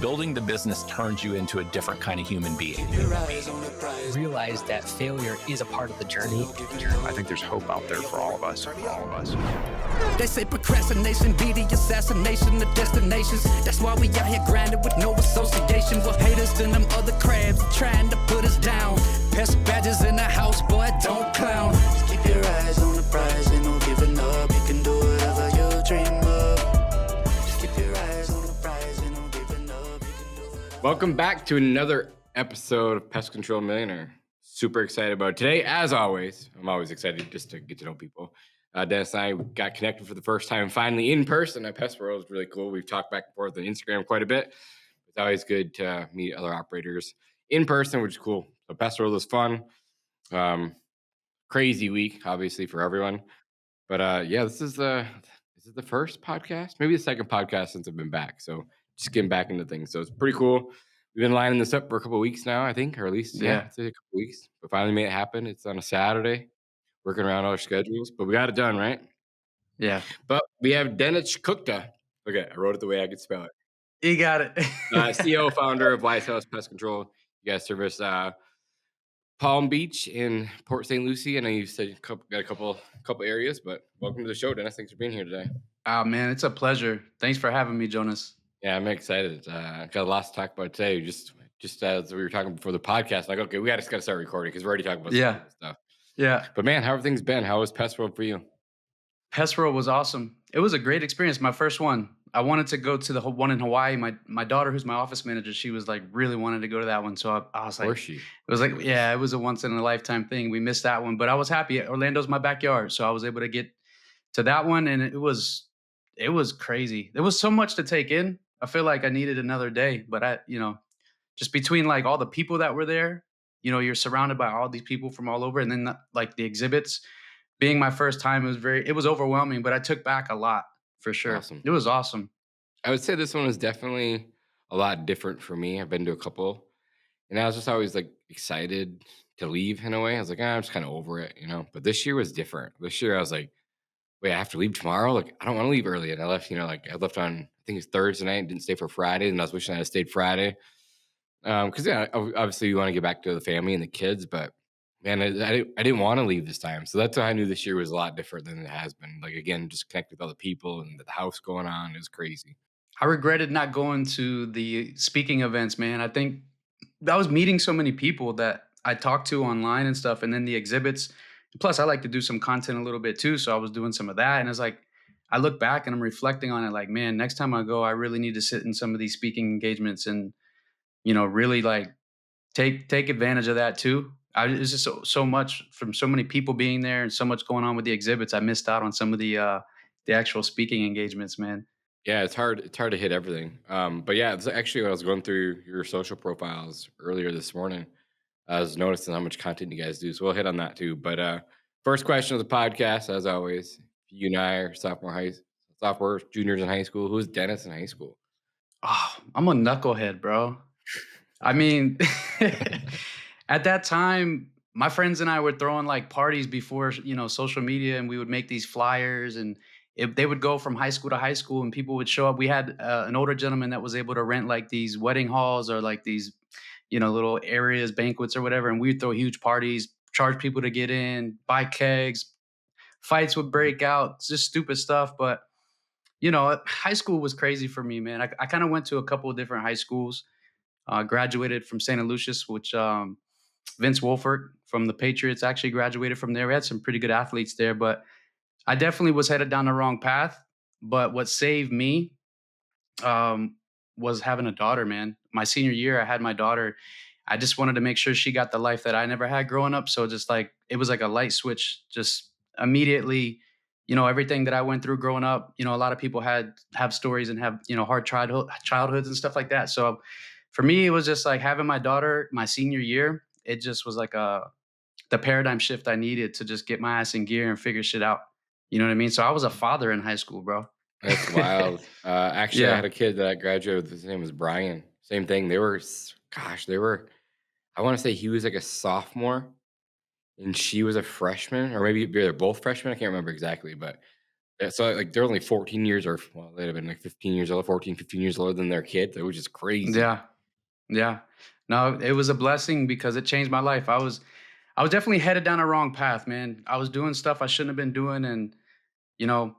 building the business turns you into a different kind of human being. Realize that failure is a part of the journey. I think there's hope out there for all of us. They say procrastination be the assassination of destinations. That's why we out here grinding with no association. With haters and them other crabs trying to put us down. Pest badges in the house, boy, don't clown. Just keep your eyes on the prize, ain't no giving up. You can do whatever you dream of. Just keep your eyes on the prize, ain't no giving up. You can do whatever. Welcome back to another episode of Pest Control Millionaire. Super excited about it. Today, as always. I'm always excited just to get to know people. Dennis and I got connected for the first time finally in person at Pest World. It's really cool. We've talked back and forth on Instagram quite a bit. It's always good to meet other operators in person, which is cool. So Pest World was fun. Crazy week, obviously, for everyone. But yeah, this is the first podcast, maybe the second podcast since I've been back. So just getting back into things. So it's pretty cool. We've been lining this up for a couple of weeks now, I think, or at least it's a couple of weeks. But finally made it happen. It's on a Saturday. Working around our schedules, but we got it done, right? Yeah. But we have Dennis Kuchta. Okay, I wrote it the way I could spell it. You got it. CEO, founder of Wise House Pest Control. You guys service Palm Beach in Port St. Lucie. I know you said you got a couple areas, but welcome to the show, Dennis. Thanks for being here today. Oh, man, it's a pleasure. Thanks for having me, Jonas. Yeah, I'm excited. Got a lot to talk about today. Just as we were talking before the podcast, like, okay, we got to start recording because we're already talking about some stuff. Yeah. But man, how have things been? How was Pest World for you? Pest World was awesome. It was a great experience. My first one. I wanted to go to the one in Hawaii. My daughter, who's my office manager, she was like really wanted to go to that one. So I was like, it was like, yeah, it was a once in a lifetime thing. We missed that one, but I was happy. Orlando's my backyard. So I was able to get to that one. And it was crazy. There was so much to take in. I feel like I needed another day, but just between like all the people that were there, you're surrounded by all these people from all over. And then like the exhibits being my first time, it was overwhelming, but I took back a lot for sure. Awesome. It was awesome. I would say this one was definitely a lot different for me. I've been to a couple and I was just always like excited to leave in a way. I was like, I'm just kind of over it, but this year was different. This year I was like, wait, I have to leave tomorrow. Like, I don't want to leave early. And I left, I left on, I think it's Thursday night, didn't stay for Friday. And I was wishing I had stayed Friday. Because obviously you want to get back to the family and the kids, but man, I didn't want to leave this time. So that's why I knew this year was a lot different than it has been. Like, again, just connect with other people and the house going on. It was crazy. I regretted not going to the speaking events, man. I think I was meeting so many people that I talked to online and stuff, and then the exhibits. Plus, I like to do some content a little bit too, so I was doing some of that. And it's like, I look back and I'm reflecting on it like, man, next time I go, I really need to sit in some of these speaking engagements and really like take advantage of that too. It's just so much from so many people being there and so much going on with the exhibits. I missed out on some of the actual speaking engagements, man. Yeah, it's hard to hit everything. But yeah, it's actually when I was going through your social profiles earlier this morning, I was noticing how much content you guys do. So we'll hit on that too. But first question of the podcast, as always, you and I are sophomore, juniors in high school. Who's Dennis in high school? Oh, I'm a knucklehead, bro. I mean, at that time, my friends and I were throwing like parties before, social media, and we would make these flyers and they would go from high school to high school and people would show up. We had an older gentleman that was able to rent like these wedding halls or like these, little areas, banquets or whatever. And we'd throw huge parties, charge people to get in, buy kegs, fights would break out, just stupid stuff. But, high school was crazy for me, man. I kind of went to a couple of different high schools. Graduated from St. Lucius, which Vince Wolford from the Patriots actually graduated from there. We had some pretty good athletes there, but I definitely was headed down the wrong path. But what saved me was having a daughter, man. My senior year, I had my daughter. I just wanted to make sure she got the life that I never had growing up. So just like, it was like a light switch, just immediately, everything that I went through growing up, a lot of people have stories and have, hard childhoods and stuff like that. So for me, it was just like having my daughter my senior year. It just was like the paradigm shift I needed to just get my ass in gear and figure shit out. You know what I mean? So I was a father in high school, bro. That's wild. Actually, I had a kid that graduated. His name was Brian. Same thing. They were, I want to say he was like a sophomore and she was a freshman, or maybe they're both freshmen. I can't remember exactly, but Yeah, so like they're only 14 years or well, they'd have been like 15 years old, 14, 15 years older than their kid, which is crazy. Yeah. Yeah. No, it was a blessing because it changed my life. I was definitely headed down a wrong path, man. I was doing stuff I shouldn't have been doing, and you know,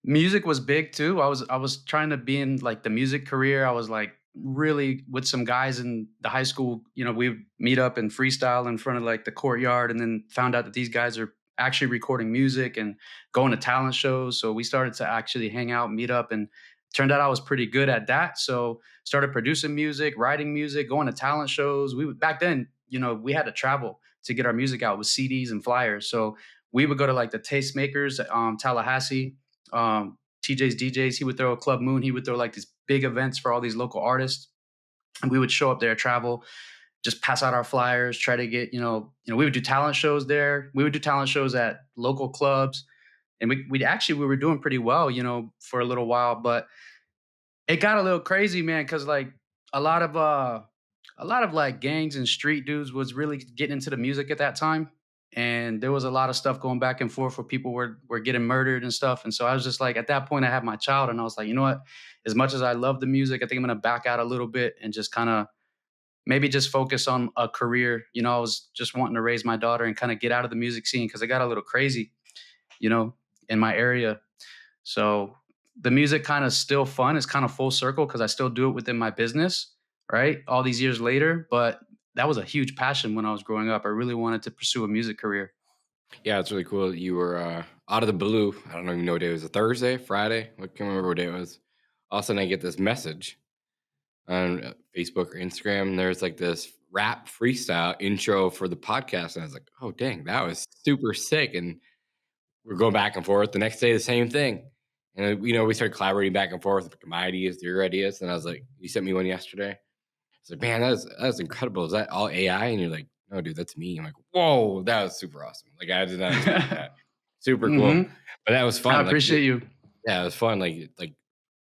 music was big too. I was trying to be in like the music career. I was like really with some guys in the high school, we would meet up and freestyle in front of like the courtyard, and then found out that these guys are actually recording music and going to talent shows. So we started to actually hang out, meet up, and turned out I was pretty good at that. So started producing music, writing music, going to talent shows. Back then, we had to travel to get our music out with CDs and flyers. So we would go to like the Tastemakers, Tallahassee, TJ's DJs. He would throw a Club Moon. He would throw like these big events for all these local artists, and we would show up there, travel, just pass out our flyers, try to get, we would do talent shows there. We would do talent shows at local clubs, and we were doing pretty well, for a little while, but it got a little crazy, man, because like a lot of like gangs and street dudes was really getting into the music at that time. And there was a lot of stuff going back and forth where people were getting murdered and stuff. And so I was just like, at that point, I had my child, and I was like, you know what? As much as I love the music, I think I'm gonna back out a little bit and just kind of maybe just focus on a career. I was just wanting to raise my daughter and kind of get out of the music scene because it got a little crazy, in my area. So the music kind of still fun. It's kind of full circle because I still do it within my business, right? All these years later, but that was a huge passion when I was growing up. I really wanted to pursue a music career. Yeah, it's really cool. You were out of the blue. I don't even know what day it was. A Thursday, Friday? I can't remember what day it was. All of a sudden, I get this message on Facebook or Instagram. And there's like this rap freestyle intro for the podcast. And I was like, oh, dang, that was super sick. And we're going back and forth. The next day, the same thing. And, we started collaborating back and forth with my ideas, your ideas. And I was like, you sent me one yesterday. I was like, man, that's incredible. Is that all AI? And you're like, no, dude, that's me. I'm like, whoa, that was super awesome. Like, I did not expect that. Super cool. Mhm. But that was fun. I Like, appreciate you. yeah, it was fun. Like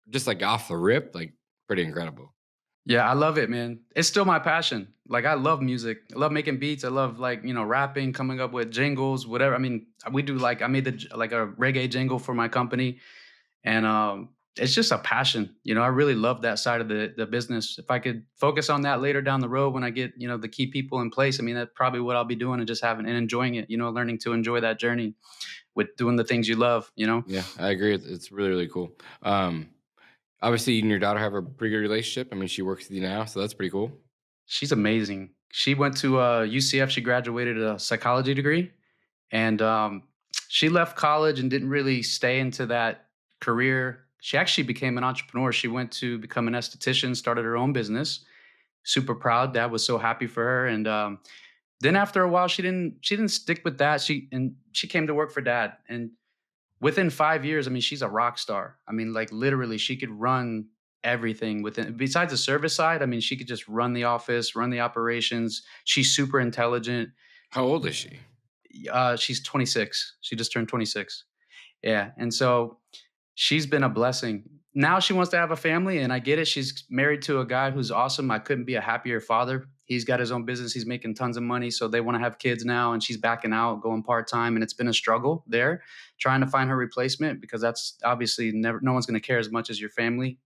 just like off the rip, like pretty incredible. Yeah, I love it, man. It's still my passion. Like, I love music. I love making beats. I love like, rapping, coming up with jingles, whatever. I mean, we do like, I made like a reggae jingle for my company, and it's just a passion. I really love that side of the business. If I could focus on that later down the road when I get, the key people in place, I mean, that's probably what I'll be doing, and just having and enjoying it, learning to enjoy that journey with doing the things you love, Yeah, I agree. It's really, really cool. Obviously, you and your daughter have a pretty good relationship. I mean, she works with you now, so that's pretty cool. She's amazing. She went to UCF. She graduated a psychology degree, and she left college and didn't really stay into that career. She actually became an entrepreneur. She went to become an esthetician, started her own business. Super proud. Dad was so happy for her. And then after a while, she didn't stick with that. She came to work for Dad, and within 5 years, I mean, she's a rock star. I mean, like literally, she could run everything within. Besides the service side, I mean, she could just run the office, run the operations. She's super intelligent. How old is she? She's 26. She just turned 26. Yeah, and so she's been a blessing. Now she wants to have a family, and I get it. She's married to a guy who's awesome. I couldn't be a happier father. He's got his own business. He's making tons of money, so they want to have kids now, and she's backing out, going part-time, and it's been a struggle there, trying to find her replacement, because that's obviously no one's going to care as much as your family,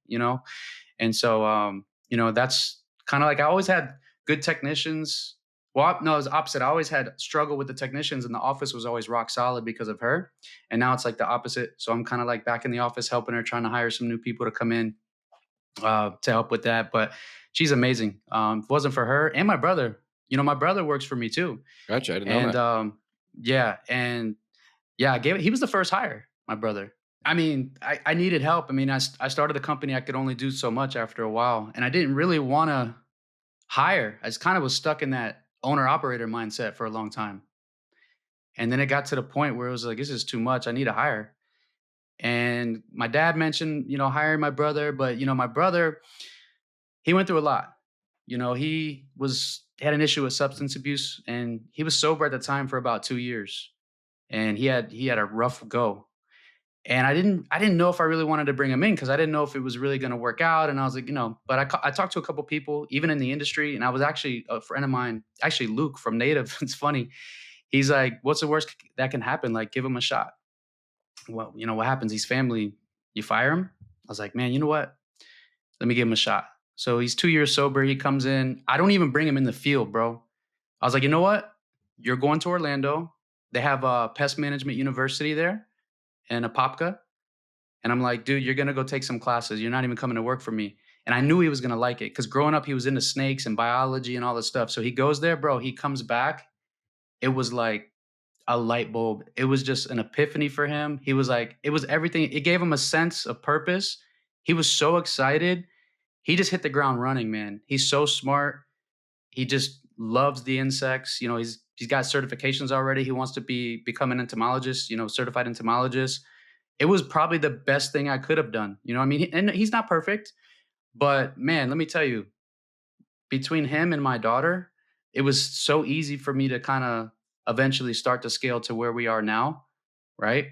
And so, that's kind of like, I always had good technicians. Well, no, it was opposite. I always had struggle with the technicians, and the office was always rock solid because of her. And now it's like the opposite. So I'm kind of like back in the office helping her, trying to hire some new people to come in to help with that. But she's amazing. If it wasn't for her and my brother, my brother works for me too. Gotcha. I didn't know that. He was the first hire, my brother. I mean, I needed help. I mean, I started the company. I could only do so much after a while, and I didn't really want to hire. I just kind of was stuck in that owner operator mindset for a long time. And then it got to the point where it was like, this is too much. I need to hire. And my dad mentioned, hiring my brother, but my brother, he went through a lot. He had an issue with substance abuse, and he was sober at the time for about 2 years. And he had a rough go. And I didn't know if I really wanted to bring him in, because I didn't know if it was really going to work out. And I was like, but I talked to a couple people, even in the industry. And I was actually, a friend of mine, actually Luke from Native. It's funny. He's like, what's the worst that can happen? Like, give him a shot. well, what happens? He's family. You fire him? I was like, man, you know what? Let me give him a shot. So he's 2 years sober. He comes in. I don't even bring him in the field, bro. I was like, you know what? You're going to Orlando. They have a pest management university there in Apopka. And I'm like, dude, you're going to go take some classes. You're not even coming to work for me. And I knew he was going to like it because growing up, he was into snakes and biology and all this stuff. So he goes there, bro. He comes back. It was like a light bulb. It was just an epiphany for him. He was like, it was everything. It gave him a sense of purpose. He was so excited. He just hit the ground running, man. He's so smart. He just loves the insects. He's got certifications already. He wants to become an entomologist, certified entomologist. It was probably the best thing I could have done. You know what I mean? And he's not perfect, but man, let me tell you, between him and my daughter, it was so easy for me to kind of eventually start to scale to where we are now, right?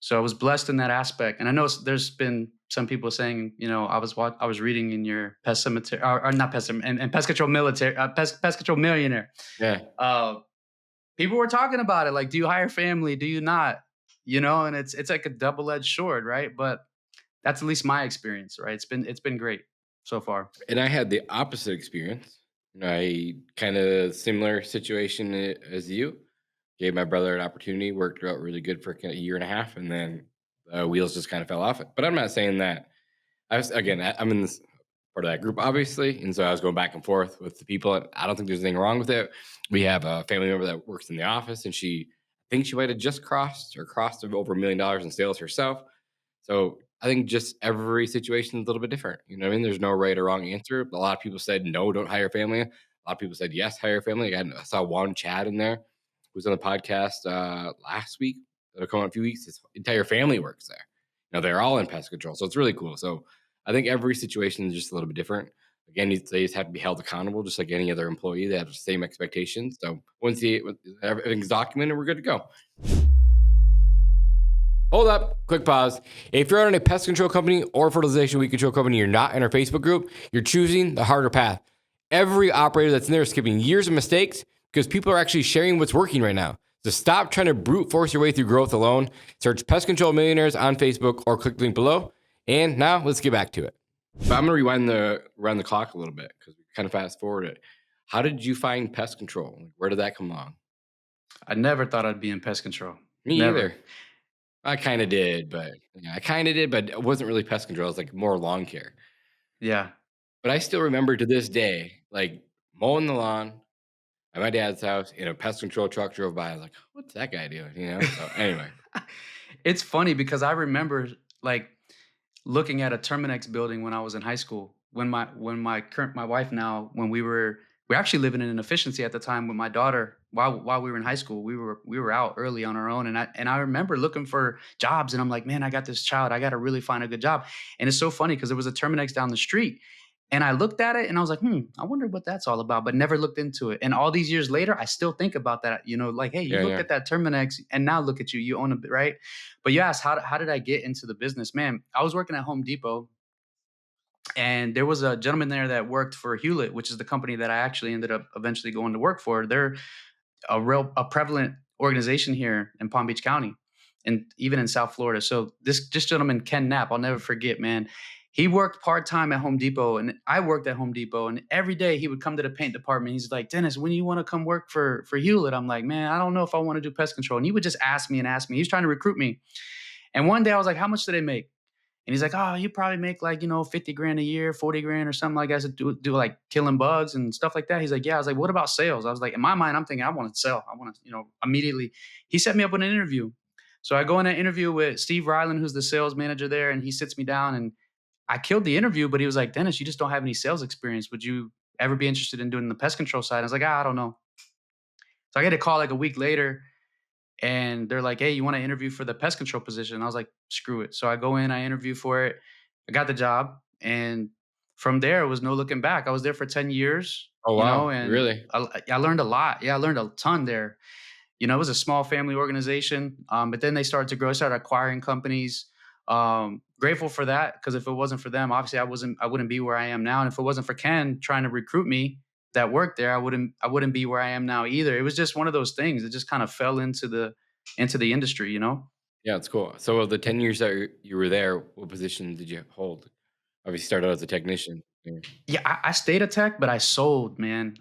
So I was blessed in that aspect. And I know there's been some people saying, I was reading in your pest cemetery, or not pest and Pest Control Military, Pest Control Millionaire. Yeah. People were talking about it, like, do you hire family? Do you not? And it's like a double-edged sword, right? But that's at least my experience, right? It's been great so far. And I had the opposite experience. I kind of similar situation as you. Gave my brother an opportunity, worked out really good for a year and a half, and then the wheels just kind of fell off it. But I'm not saying that. I'm in this part of that group, obviously, and so I was going back and forth with the people. And I don't think there's anything wrong with it. We have a family member that works in the office, and I think she might have just crossed over $1 million in sales herself. So I think just every situation is a little bit different. You know what I mean? There's no right or wrong answer. A lot of people said, no, don't hire family. A lot of people said, yes, hire family. I saw one Chad in there who was on the podcast last week. That'll come in a few weeks. His entire family works there. They're all in pest control. So it's really cool. So I think every situation is just a little bit different. Again, they just have to be held accountable, just like any other employee. They have the same expectations. So once everything's documented, we're good to go. Hold up, quick pause. If you're on a pest control company or fertilization weed control company, you're not in our Facebook group, you're choosing the harder path. Every operator that's in there is skipping years of mistakes because people are actually sharing what's working right now. So stop trying to brute force your way through growth alone. Search Pest Control Millionaires on Facebook or click the link below. And now let's get back to it. But I'm going to rewind the clock a little bit because we kind of fast forwarded. How did you find pest control? Where did that come along? I never thought I'd be in pest control. Me Never. either. I kind of did, but it wasn't really pest control. It was like more lawn care. Yeah. But I still remember to this day, like mowing the lawn at my dad's house in a pest control truck drove by. I was like, what's that guy doing? So anyway. It's funny because I remember like looking at a Terminex building when I was in high school. When my wife now, when we were actually living in an efficiency at the time with my daughter while we were in high school. We were out early on our own, and I remember looking for jobs, and I'm like, man, I got this child. I got to really find a good job. And it's so funny because there was a Terminex down the street, and I looked at it and I was like, I wonder what that's all about, but never looked into it. And all these years later, I still think about that. Like, hey, you looked at that Terminex, and now look at you. You own a bit, right? But you asked how did I get into the business? Man, I was working at Home Depot. And there was a gentleman there that worked for Hewlett, which is the company that I actually ended up eventually going to work for. They're a prevalent organization here in Palm Beach County and even in South Florida. So this gentleman, Ken Knapp, I'll never forget, man. He worked part-time at Home Depot, and I worked at Home Depot. And every day he would come to the paint department. He's like, Dennis, when do you want to come work for Hewlett? I'm like, man, I don't know if I want to do pest control. And he would just ask me. He was trying to recruit me. And one day I was like, how much do they make? And he's like, oh, you probably make like, 50 grand a year, 40 grand or something like that to do like killing bugs and stuff like that. He's like, yeah. I was like, what about sales? I was like, in my mind, I'm thinking I want to sell. I want to, immediately. He set me up with an interview. So I go in an interview with Steve Ryland, who's the sales manager there. And he sits me down, and I killed the interview, but he was like, Dennis, you just don't have any sales experience. Would you ever be interested in doing the pest control side? I was like, I don't know. So I get a call like a week later. And they're like, hey, you want to interview for the pest control position? And I was like, screw it. So I go in, I interview for it. I got the job. And from there, it was no looking back. I was there for 10 years. Oh, wow. And really? I learned a lot. Yeah, I learned a ton there. It was a small family organization. But then they started to grow. I started acquiring companies. Grateful for that, because if it wasn't for them, obviously I wouldn't be where I am now. And if it wasn't for Ken trying to recruit me that worked there, I wouldn't be where I am now either. It was just one of those things. It just kind of fell into the industry, Yeah, it's cool. So of the 10 years that you were there, what position did you hold? Obviously, started out as a technician. Yeah. Yeah, I stayed a tech, but I sold, man.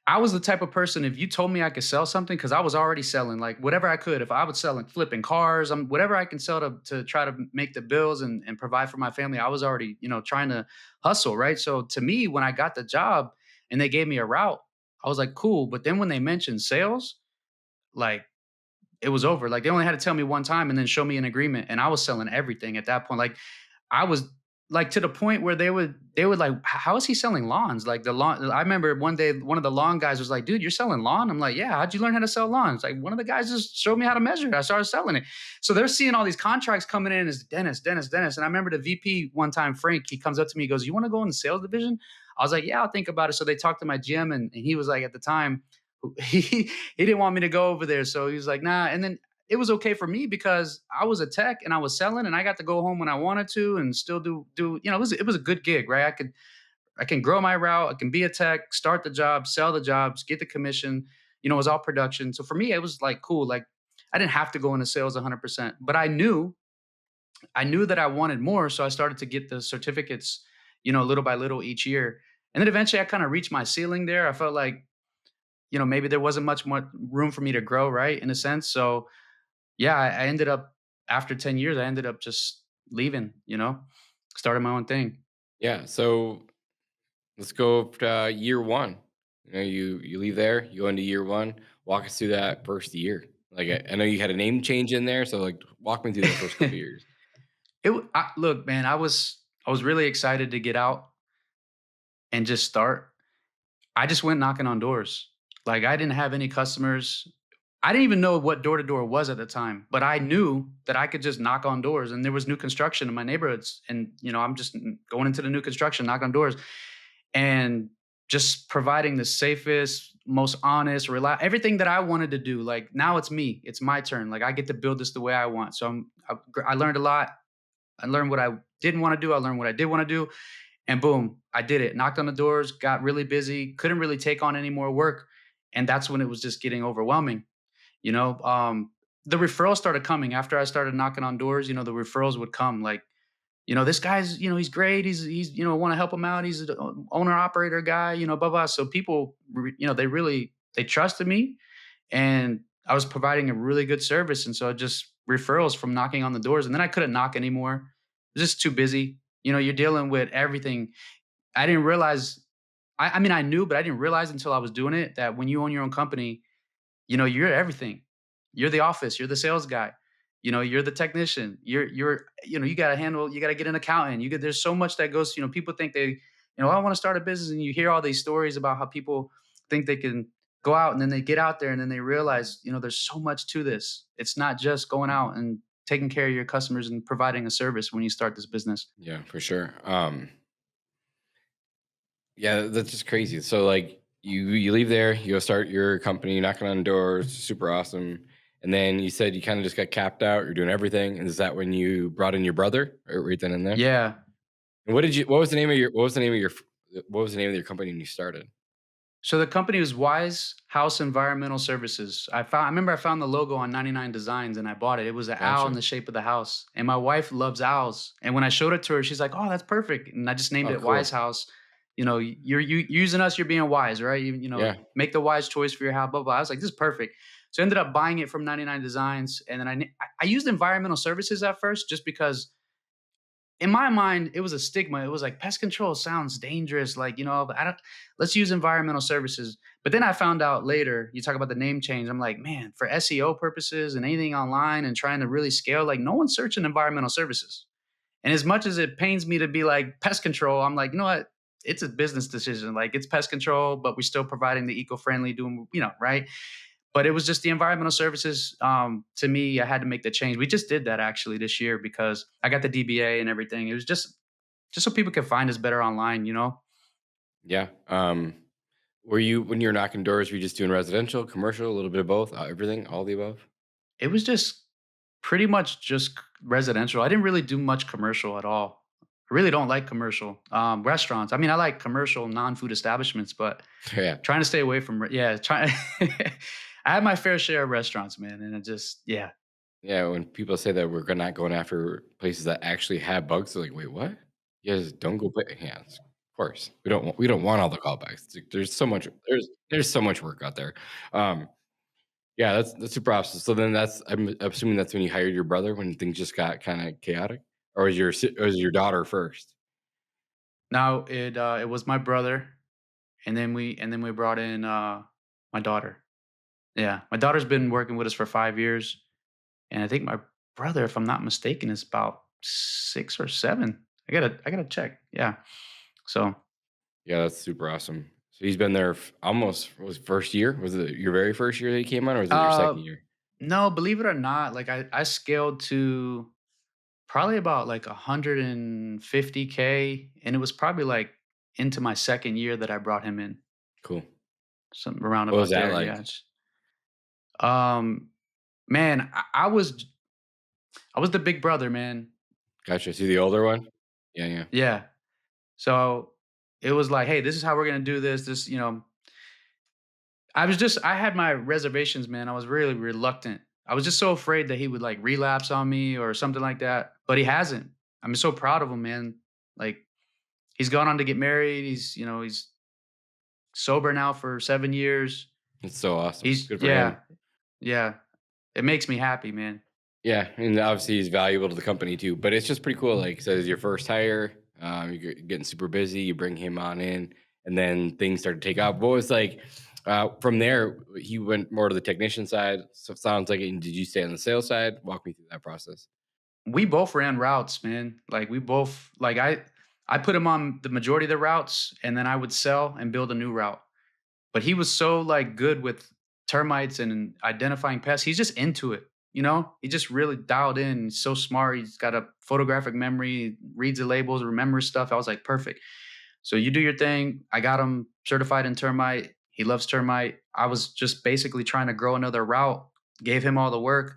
I was the type of person, if you told me I could sell something, because I was already selling like whatever I could. If I was selling, flipping cars, whatever I can sell to try to make the bills and provide for my family, I was already, trying to hustle, right? So to me, when I got the job and they gave me a route, I was like, cool. But then when they mentioned sales, like it was over. Like they only had to tell me one time and then show me an agreement. And I was selling everything at that point. Like I was like to the point where they would like, how is he selling lawns? Like the lawn. I remember one day one of the lawn guys was like, dude, you're selling lawn? I'm like, yeah, how'd you learn how to sell lawns? Like one of the guys just showed me how to measure it. I started selling it. So they're seeing all these contracts coming in as Dennis. And I remember the VP one time, Frank, he comes up to me, he goes, you want to go in the sales division? I was like, yeah, I'll think about it. So they talked to my GM and he was like, at the time, he didn't want me to go over there. So he was like, nah. And then it was okay for me because I was a tech and I was selling and I got to go home when I wanted to and still do, it was a good gig, right? I can grow my route. I can be a tech, start the job, sell the jobs, get the commission, it was all production. So for me, it was like cool. Like I didn't have to go into sales 100%, but I knew that I wanted more. So I started to get the certificates, little by little each year. And then eventually I kind of reached my ceiling there. I felt like, maybe there wasn't much more room for me to grow, right? In a sense. So yeah, I ended up after 10 years, I ended up just leaving, starting my own thing. Yeah. So let's go to year one. You leave there, you go into year one. Walk us through that first year. Like I know you had a name change in there, so like walk me through the first couple years. Look, man, I was really excited to get out and just start. I just went knocking on doors. Like I didn't have any customers. I didn't even know what door to door was at the time, but I knew that I could just knock on doors and there was new construction in my neighborhoods. And, I'm just going into the new construction, knock on doors and just providing the safest, most honest, everything that I wanted to do. Like now it's me, it's my turn. Like I get to build this the way I want. So I learned a lot. I learned what I didn't want to do. I learned what I did want to do. And boom, I did it. Knocked on the doors, got really busy, couldn't really take on any more work. And that's when it was just getting overwhelming. You know, the referrals started coming after I started knocking on doors. The referrals would come like, this guy's, he's great. He's, want to help him out. He's an owner operator guy, blah, blah. So people, they trusted me and I was providing a really good service. And so just referrals from knocking on the doors. And then I couldn't knock anymore. It was just too busy. You're dealing with everything. I didn't realize, I mean, I knew, but I didn't realize until I was doing it that when you own your own company, you're everything. You're the office. You're the sales guy. You're the technician. You got to handle. You got to get an accountant. There's so much that goes. People think they, I want to start a business, and you hear all these stories about how people think they can go out, and then they get out there, and then they realize, there's so much to this. It's not just going out and taking care of your customers and providing a service when you start this business. Yeah, for sure. Yeah, that's just crazy. So like you leave there, you go start your company, knocking on doors, super awesome. And then you said you kind of just got capped out. You're doing everything. And is that when you brought in your brother right then and there? Yeah. And what was the name of your company when you started? So the company was Wise House Environmental Services. I remember I found the logo on 99 Designs and I bought it. It was an owl in the shape of the house. And my wife loves owls. And when I showed it to her, she's like, "Oh, that's perfect." And I just named it cool. Wise House. You're using us, you're being wise, right? Make the wise choice for your house, blah, blah. I was like, this is perfect. So I ended up buying it from 99 Designs. And then I used environmental services at first just because in my mind, it was a stigma. It was like pest control sounds dangerous. Like, let's use environmental services. But then I found out later, you talk about the name change. I'm like, man, for SEO purposes and anything online and trying to really scale, like no one's searching environmental services. And as much as it pains me to be like pest control, I'm like, you know what? It's a business decision. Like it's pest control, but we're still providing the eco-friendly doing, right. But it was just the environmental services. To me, I had to make the change. We just did that actually this year because I got the DBA and everything. It was just so people can find us better online, Yeah. When you were knocking doors, were you just doing residential, commercial, a little bit of both, everything, all the above? It was just pretty much just residential. I didn't really do much commercial at all. I really don't like commercial restaurants. I mean, I like commercial non-food establishments, but trying to stay away from, I had my fair share of restaurants, man. And it just, Yeah, when people say that we're not going after places that actually have bugs, they're like, "Wait, what? You guys don't go play." Yeah, of course. We don't want all the callbacks. It's like, there's so much work out there. Um, yeah, that's super awesome. So then I'm assuming that's when you hired your brother when things just got kind of chaotic, or was your daughter first? Now it was my brother, and then we brought in my daughter. Yeah, my daughter's been working with us for 5 years, and I think my brother, if I'm not mistaken, is about 6 or 7. I gotta check. Yeah. So Yeah, that's super awesome. So he's been there almost was first year. Was it your very first year that he came on, or was it your uh second year? no, believe it or not, like I scaled to probably about like 150K, and it was probably like into my second year that I brought him in. Cool. Something around What was about that there. like? Yeah. Um man, I was the big brother, man. Gotcha. See the older one? Yeah, yeah. Yeah. So it was like, hey, this is how we're gonna do this. I had my reservations, man. I was really reluctant. I was just so afraid that he would like relapse on me or something like that. But he hasn't. I'm so proud of him, man. Like he's gone on to get married. He's sober now for 7 years. It's so awesome. He's Good for him. yeah, yeah. It makes me happy, man. Yeah, and obviously he's valuable to the company too. But it's just pretty cool. Like, so as your first hire, you're getting super busy. You bring him on in, and then things start to take off. What was like from there? He went more to the technician side. So it sounds like. Did you stay on the sales side? Walk me through that process. We both ran routes, man. Like we both like I put him on the majority of the routes, and then I would sell and build a new route. But he was so like good with termites and identifying pests. He's just into it. He just really dialed in. He's so smart. He's got a photographic memory, reads the labels, remembers stuff. I was like, perfect. So you do your thing. I got him certified in termite. He loves termite. I was just basically trying to grow another route, gave him all the work,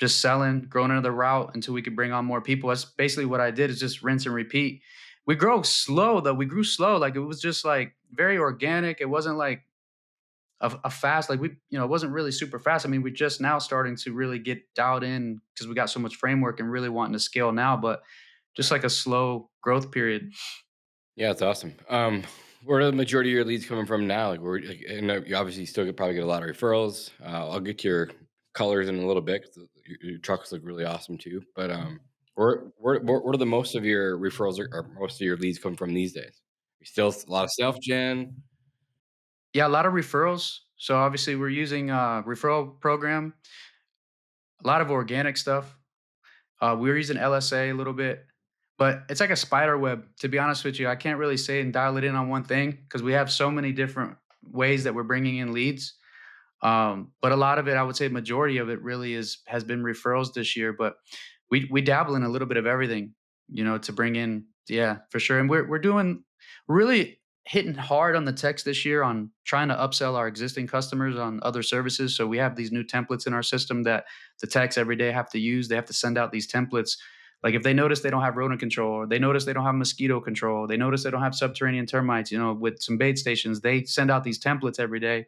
just selling, growing another route until we could bring on more people. That's basically what I did, is just rinse and repeat. We grow slow though. We grew slow. Like it was just like very organic. It wasn't like a fast, like it wasn't really super fast. I mean, we're just now starting to really get dialed in because we got so much framework and really wanting to scale now, but just like a slow growth period. Yeah, it's awesome. Where are the majority of your leads coming from now? I know you obviously still probably get a lot of referrals. I'll get to your colors in a little bit. 'Cause your trucks look really awesome too. But where do the most of your referrals or most of your leads come from these days? You still a lot of self gen. Yeah, a lot of referrals. So obviously we're using a referral program, a lot of organic stuff. We're using LSA a little bit, but it's like a spider web. To be honest with you, I can't really say and dial it in on one thing because we have so many different ways that we're bringing in leads. But a lot of it, I would say, majority of it really has been referrals this year. But we dabble in a little bit of everything, to bring in. Yeah, for sure. And we're doing really hitting hard on the text this year on trying to upsell our existing customers on other services. So we have these new templates in our system that the techs every day have to use. They have to send out these templates. Like if they notice they don't have rodent control, or they notice they don't have mosquito control, they notice they don't have subterranean termites, with some bait stations, they send out these templates every day.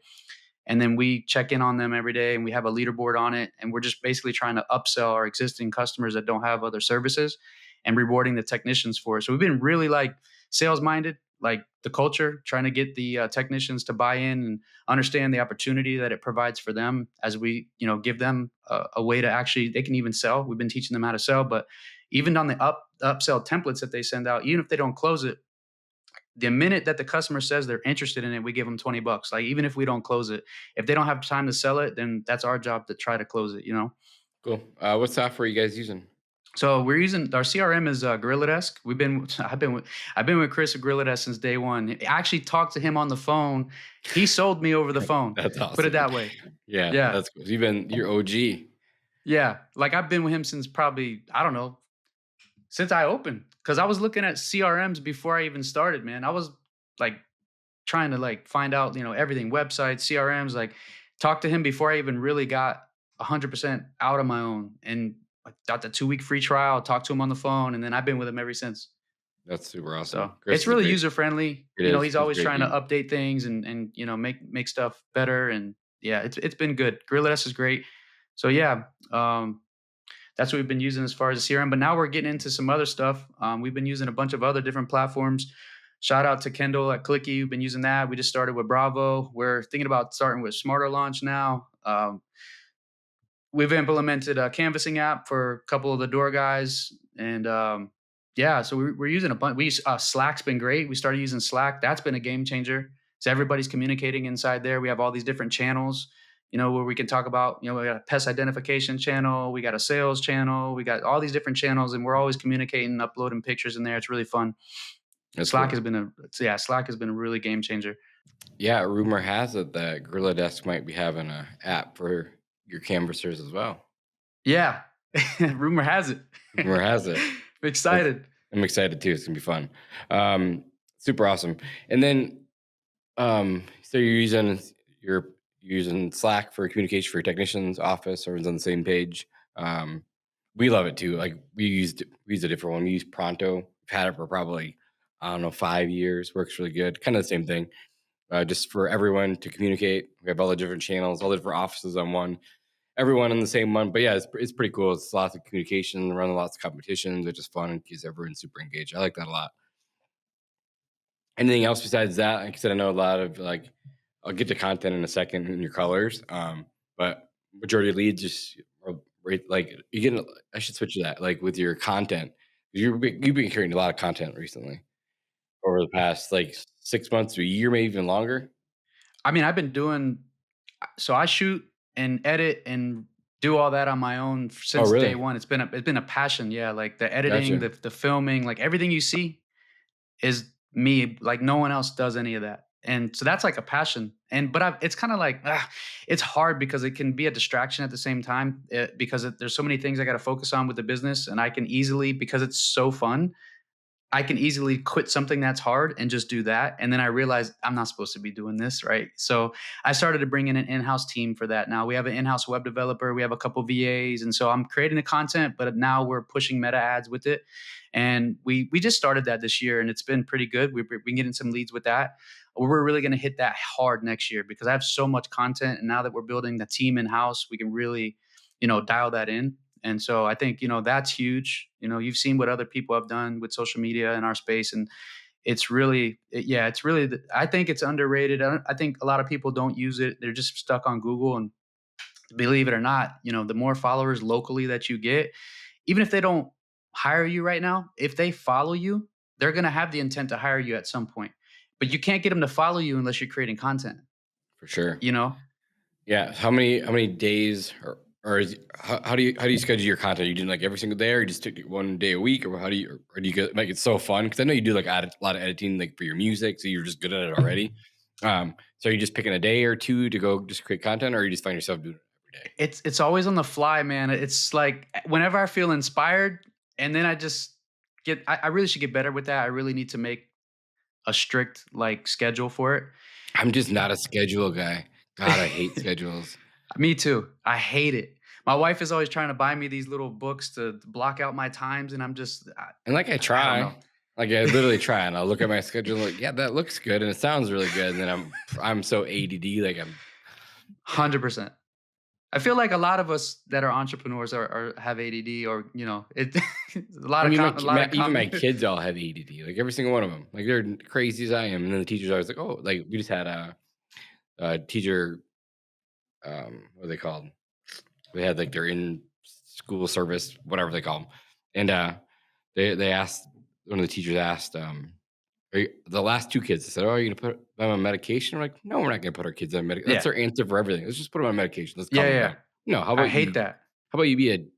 And then we check in on them every day, and we have a leaderboard on it. And we're just basically trying to upsell our existing customers that don't have other services and rewarding the technicians for it. So we've been really like sales minded, like the culture, trying to get the technicians to buy in and understand the opportunity that it provides for them as we, give them a way to actually, they can even sell. We've been teaching them how to sell, but even on the upsell templates that they send out, even if they don't close it, the minute that the customer says they're interested in it, we give them $20. Like even if we don't close it, if they don't have time to sell it, then that's our job to try to close it. Cool. What software are you guys using? So we're using our CRM is Gorilla Desk. I've been with Chris at Gorilla Desk since day one. I actually talked to him on the phone. He sold me over the phone. That's awesome. Put it that way. Yeah, that's cool. You're OG. Yeah, like I've been with him since probably, I don't know, since I opened. Because I was looking at CRMs before I even started, man. I was like trying to like find out, everything, websites, CRMs, like talk to him before I even really got 100% out on my own. And I got the 2-week free trial, talked to him on the phone, and then I've been with him ever since. That's super awesome. So it's really user friendly. He's always trying to dude. update things and make stuff better. And yeah, it's been good. Gorilla S is great. So yeah, that's what we've been using as far as CRM. But now we're getting into some other stuff. We've been using a bunch of other different platforms. Shout out to Kendall at Clicky. We've been using that. We just started with Bravo. We're thinking about starting with Smarter Launch now. We've implemented a canvassing app for a couple of the door guys. And so we're using a bunch. Slack's been great. We started using Slack. That's been a game changer. So everybody's communicating inside there. We have all these different channels, where we can talk about, we got a pest identification channel. We got a sales channel. We got all these different channels, and we're always communicating, uploading pictures in there. It's really fun. Slack has been a really game changer. Yeah, rumor has it that Gorilla Desk might be having an app for your canvassers as well. Yeah, rumor has it. Rumor has it. I'm excited. I'm excited too. It's gonna be fun. Super awesome. And then, so you're using Slack for communication for your technicians' office. Everyone's on the same page. We love it too. Like we used a different one. We use Pronto. We've had it for probably 5 years. Works really good. Kind of the same thing. Just for everyone to communicate. We have all the different channels, all the different offices on one. Everyone in the same one. But yeah, it's pretty cool. It's lots of communication, running lots of competitions, which is fun and keeps everyone super engaged. I like that a lot. Anything else besides that? Like I said, I know a lot of I'll get to content in a second in your colors. But majority of leads just you get. I should switch to that. Like with your content, you've been creating a lot of content recently over the past 6 months to a year, maybe even longer. I mean, I've been doing. So I shoot and edit and do all that on my own since day one. It's been a passion. Yeah, like the editing, the filming, like everything you see is me. Like no one else does any of that. And so that's like a passion. But it's kind of it's hard because it can be a distraction at the same time because there's so many things I got to focus on with the business, and I can easily, because it's so fun, I can easily quit something that's hard and just do that. And then I realized I'm not supposed to be doing this, right? So I started to bring in an in-house team for that. Now we have an in-house web developer. We have a couple VAs. And so I'm creating the content, but now we're pushing meta ads with it. And we just started that this year, and it's been pretty good. We've been getting some leads with that. We're really going to hit that hard next year because I have so much content. And now that we're building the team in-house, we can really, dial that in. And so I think, that's huge. You've seen what other people have done with social media in our space. And it's really, I think it's underrated. I think a lot of people don't use it. They're just stuck on Google. And believe it or not, the more followers locally that you get, even if they don't hire you right now, if they follow you, they're going to have the intent to hire you at some point. But you can't get them to follow you unless you're creating content. For sure. Yeah. How many days or how do you schedule your content? Are you doing every single day, or you just take it one day a week, or do you make it so fun? Because I know you do a lot of editing for your music, so you're just good at it already. So are you just picking a day or two to go just create content, or you just find yourself doing it every day? It's always on the fly, man. It's like whenever I feel inspired, and then I just I really should get better with that. I really need to make a strict schedule for it. I'm just not a schedule guy. God, I hate schedules. Me too. I hate it. My wife is always trying to buy me these little books to block out my times, and I'm just I try. I literally try, and I'll look at my schedule and yeah, that looks good and it sounds really good, and then I'm so ADD, I'm 100%. I feel like a lot of us that are entrepreneurs have ADD, or it. Even my kids all have ADD. Every single one of them. They're crazy as I am. And then the teacher's always we just had a teacher. What are they called? We had their in school service, whatever they call them, and they asked, one of the teachers asked the last two kids. They said, "Oh, are you gonna put them on medication?" We're like, "No, we're not gonna put our kids on medication." That's their answer for everything. Let's just put them on medication. Let's calm them down. No, how about I hate that. How about you be an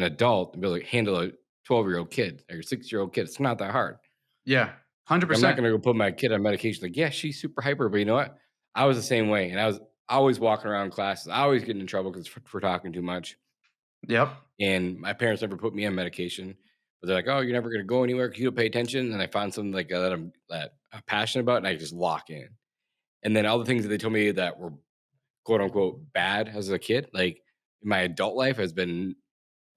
adult and be able to handle a 12-year-old kid or a 6-year-old kid? It's not that hard. Yeah, 100%. I'm not gonna go put my kid on medication. Yeah, she's super hyper, but you know what? I was the same way, and I was always walking around classes, always getting in trouble because we're talking too much. Yep. And my parents never put me on medication. But they're like, "Oh, you're never going to go anywhere because you don't pay attention." And I found something that I'm passionate about, and I just lock in. And then all the things that they told me that were quote unquote bad as a kid, in my adult life, has been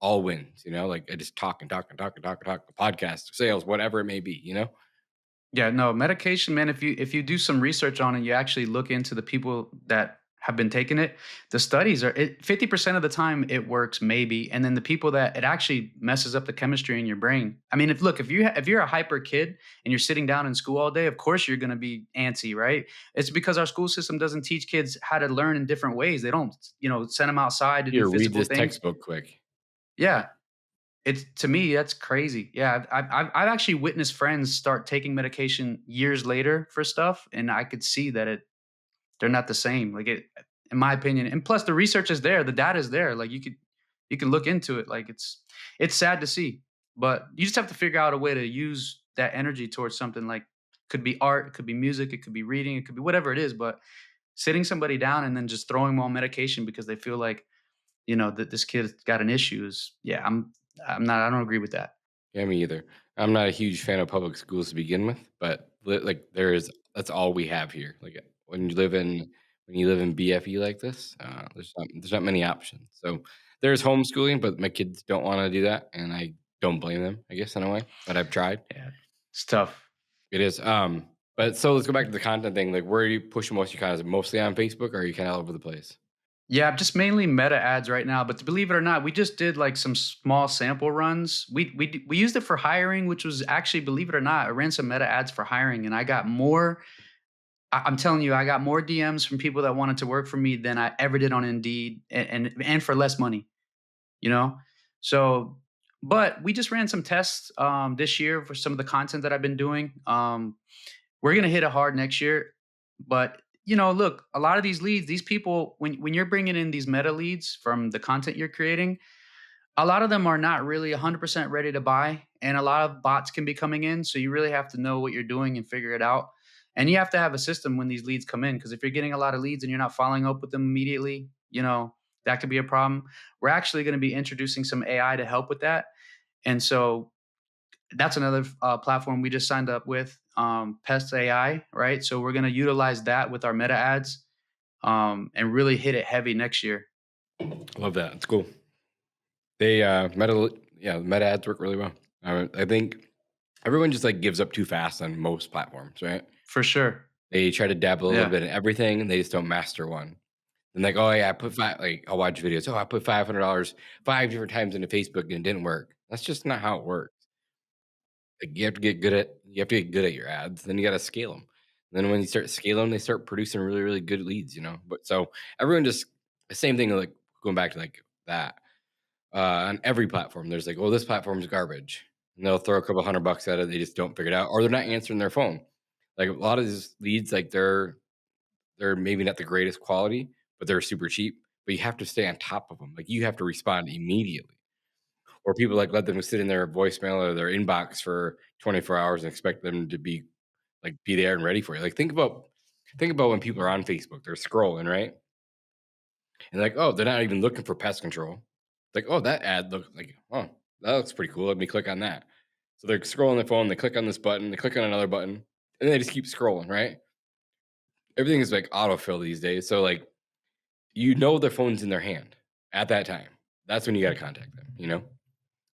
all wins. I just talk, podcast, sales, whatever it may be. Yeah, no, medication, man. If you do some research on it, you actually look into the people that have been taking it, the studies are 50% of the time it works maybe, and then the people that it actually messes up the chemistry in your brain. I mean, if you're a hyper kid and you're sitting down in school all day, of course you're going to be antsy, right? It's because our school system doesn't teach kids how to learn in different ways. They don't, send them outside to Here, do read physical this things. textbook quick. Yeah, it's to me that's crazy. Yeah, I've actually witnessed friends start taking medication years later for stuff, and I could see that they're not the same. Like in my opinion. And plus the research is there, the data is there. Like you can look into it. Like it's sad to see. But you just have to figure out a way to use that energy towards something like could be art, it could be music, it could be reading, it could be whatever it is. But sitting somebody down and then just throwing them on medication because they feel like, that this kid's got an issue is I don't agree with that. Yeah, me either. I'm not a huge fan of public schools to begin with, but like that's all we have here. Like when you live in BFE like this, there's not many options. So there's homeschooling, but my kids don't want to do that, and I don't blame them, I guess, in a way. But I've tried. Yeah, it's tough. It is. But so let's go back to the content thing. Like, where are you pushing most of your content? Is it mostly on Facebook, or are you kind of all over the place? Yeah, just mainly meta ads right now. But to believe it or not, we just did like some small sample runs. We used it for hiring, which was actually, believe it or not, I ran some meta ads for hiring, and I got more. I'm telling you, I got more DMs from people that wanted to work for me than I ever did on Indeed, and for less money. So, but we just ran some tests this year for some of the content that I've been doing. We're gonna hit it hard next year, but look, a lot of these leads, these people, when you're bringing in these meta leads from the content you're creating, a lot of them are not really 100% ready to buy, and a lot of bots can be coming in. So you really have to know what you're doing and figure it out. And you have to have a system when these leads come in, because if you're getting a lot of leads and you're not following up with them immediately, that could be a problem. We're actually going to be introducing some AI to help with that. And so that's another platform we just signed up with, Pest AI, right? So we're going to utilize that with our meta ads and really hit it heavy next year. Love that. It's cool. They meta ads work really well. I think everyone just like gives up too fast on most platforms, right? For sure. They try to dabble a little bit in everything, and they just don't master one. And like, oh yeah, I'll watch videos. Oh, I put $500 5 different times into Facebook and it didn't work. That's just not how it works. Like you have to get good at your ads. Then you got to scale them. And then when you start scaling, they start producing really, really good leads. But so everyone just the same thing. Like going back to like that on every platform. There's like, oh, this platform's garbage, and they'll throw a couple $100 at it. They just don't figure it out, or they're not answering their phone. Like a lot of these leads, like they're maybe not the greatest quality, but they're super cheap. But you have to stay on top of them. Like you have to respond immediately. Or people like let them sit in their voicemail or their inbox for 24 hours and expect them to be there and ready for you. Like think about when people are on Facebook, they're scrolling, right? And like, oh, they're not even looking for pest control. Like, oh, that ad looks like, oh, that looks pretty cool. Let me click on that. So they're scrolling their phone, they click on this button, they click on another button, and they just keep scrolling, right? Everything is like autofill these days. So like, their phone's in their hand at that time. That's when you got to contact them,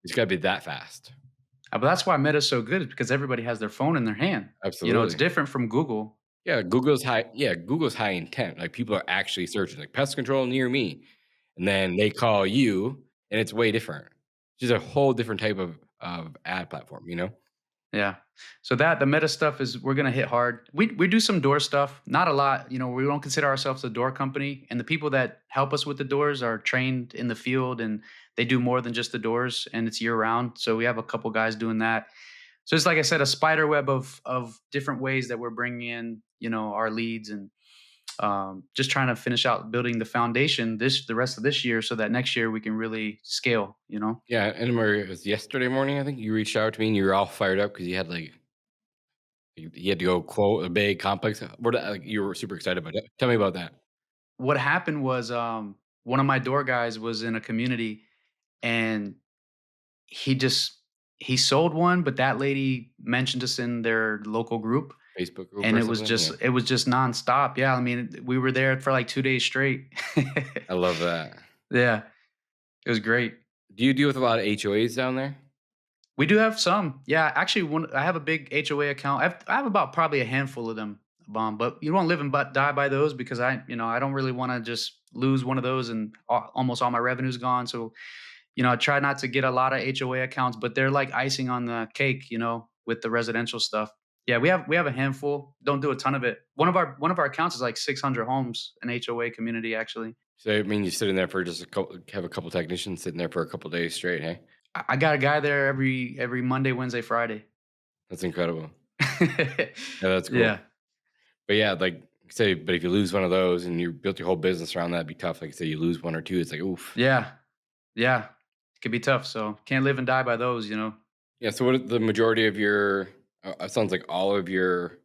It's got to be that fast. But that's why Meta's so good, is because everybody has their phone in their hand. Absolutely. It's different from Google. Yeah, Google's high intent. Like people are actually searching like pest control near me. And then they call you and it's way different. It's just a whole different type of ad platform, Yeah. So the meta stuff we're going to hit hard. We do some door stuff, not a lot. We don't consider ourselves a door company. And the people that help us with the doors are trained in the field, and they do more than just the doors, and it's year round. So we have a couple guys doing that. So it's like I said, a spider web of different ways that we're bringing in, our leads, and just trying to finish out building the foundation the rest of this year, so that next year we can really scale. Yeah, and it was yesterday morning. I think you reached out to me and you were all fired up because you had you had to go quote a big complex. You were super excited about it. Tell me about that. What happened was one of my door guys was in a community, and he sold one, but that lady mentioned us in their local group. Facebook group, and it was just nonstop. Yeah, I mean, we were there for like 2 days straight. I love that. Yeah, it was great. Do you deal with a lot of HOAs down there? We do have some. Yeah, actually, I have a big HOA account. I have about probably a handful of them, bomb. But you don't live and die by those, because I don't really want to just lose one of those and almost all my revenue's gone. So, I try not to get a lot of HOA accounts, but they're like icing on the cake, with the residential stuff. Yeah, we have a handful. Don't do a ton of it. One of our accounts is like 600 homes, an HOA community, actually. So I mean, you're sitting there for just have a couple technicians sitting there for a couple days straight, hey? I got a guy there every Monday, Wednesday, Friday. That's incredible. Yeah, that's cool. Yeah. But yeah, like say, but if you lose one of those and you built your whole business around that, it'd be tough. Like say you lose one or two, it's like oof. Yeah. It could be tough. So can't live and die by those, Yeah. So what the majority of your it sounds like all of your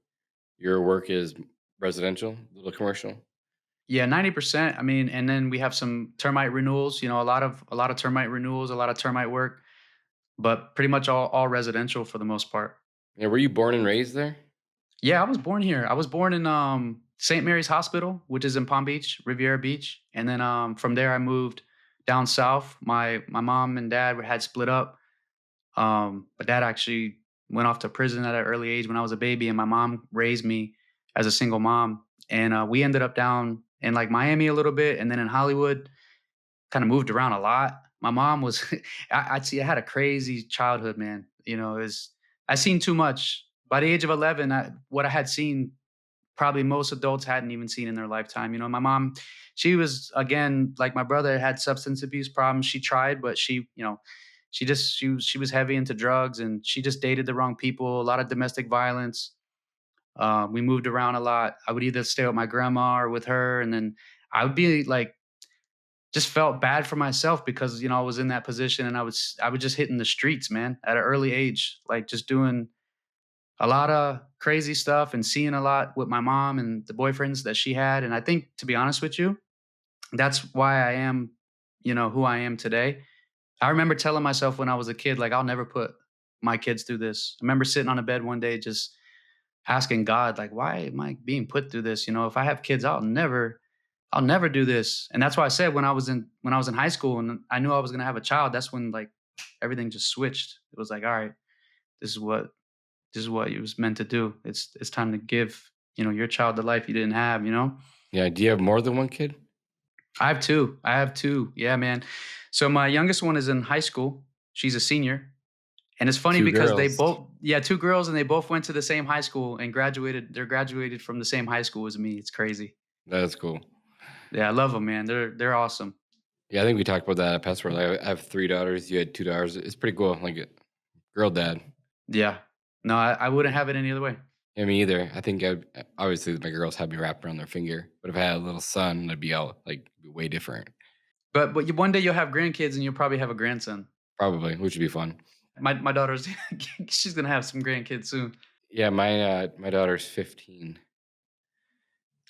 work is residential, a little commercial. Yeah, 90%. I mean, and then we have some termite renewals, a lot of termite renewals, a lot of termite work, but pretty much all residential for the most part. Yeah. Were you born and raised there? Yeah, I was born here. I was born in St. Mary's Hospital, which is in Palm Beach, Riviera Beach. And then from there I moved down south. My mom and dad had split up. But dad actually went off to prison at an early age when I was a baby, and my mom raised me as a single mom. And we ended up down in like Miami a little bit, and then in Hollywood. Kind of moved around a lot. My mom was, I had a crazy childhood, man. I seen too much. By the age of 11, what I had seen, probably most adults hadn't even seen in their lifetime. My mom, she was, again, like my brother, had substance abuse problems. She tried, but she was heavy into drugs, and she just dated the wrong people, a lot of domestic violence. We moved around a lot. I would either stay with my grandma or with her. And then I would be like, just felt bad for myself because, I was in that position, and I was just hitting the streets, man, at an early age, like just doing a lot of crazy stuff and seeing a lot with my mom and the boyfriends that she had. And I think, to be honest with you, that's why I am, who I am today. I remember telling myself when I was a kid, like, I'll never put my kids through this. I remember sitting on a bed one day, just asking God, like, why am I being put through this? If I have kids, I'll never do this. And that's why I said when I was in high school and I knew I was going to have a child, that's when like everything just switched. It was like, all right, this is what it was meant to do. It's time to give, your child the life you didn't have, Yeah. Do you have more than one kid? I have two. Yeah, man. So my youngest one is in high school. She's a senior. And it's funny because they both, two girls, and they both went to the same high school and graduated. They're graduated from the same high school as me. It's crazy. That's cool. Yeah, I love them, man. They're awesome. Yeah, I think we talked about that at Pest World. I have 3 daughters. You had 2 daughters. It's pretty cool. Like a girl dad. Yeah. No, I wouldn't have it any other way. Yeah, me either. I think obviously my girls had me wrapped around their finger, but if I had a little son, it'd be way different. But one day you'll have grandkids, and you'll probably have a grandson. Probably, which would be fun. My daughter's she's gonna have some grandkids soon. Yeah, my daughter's 15.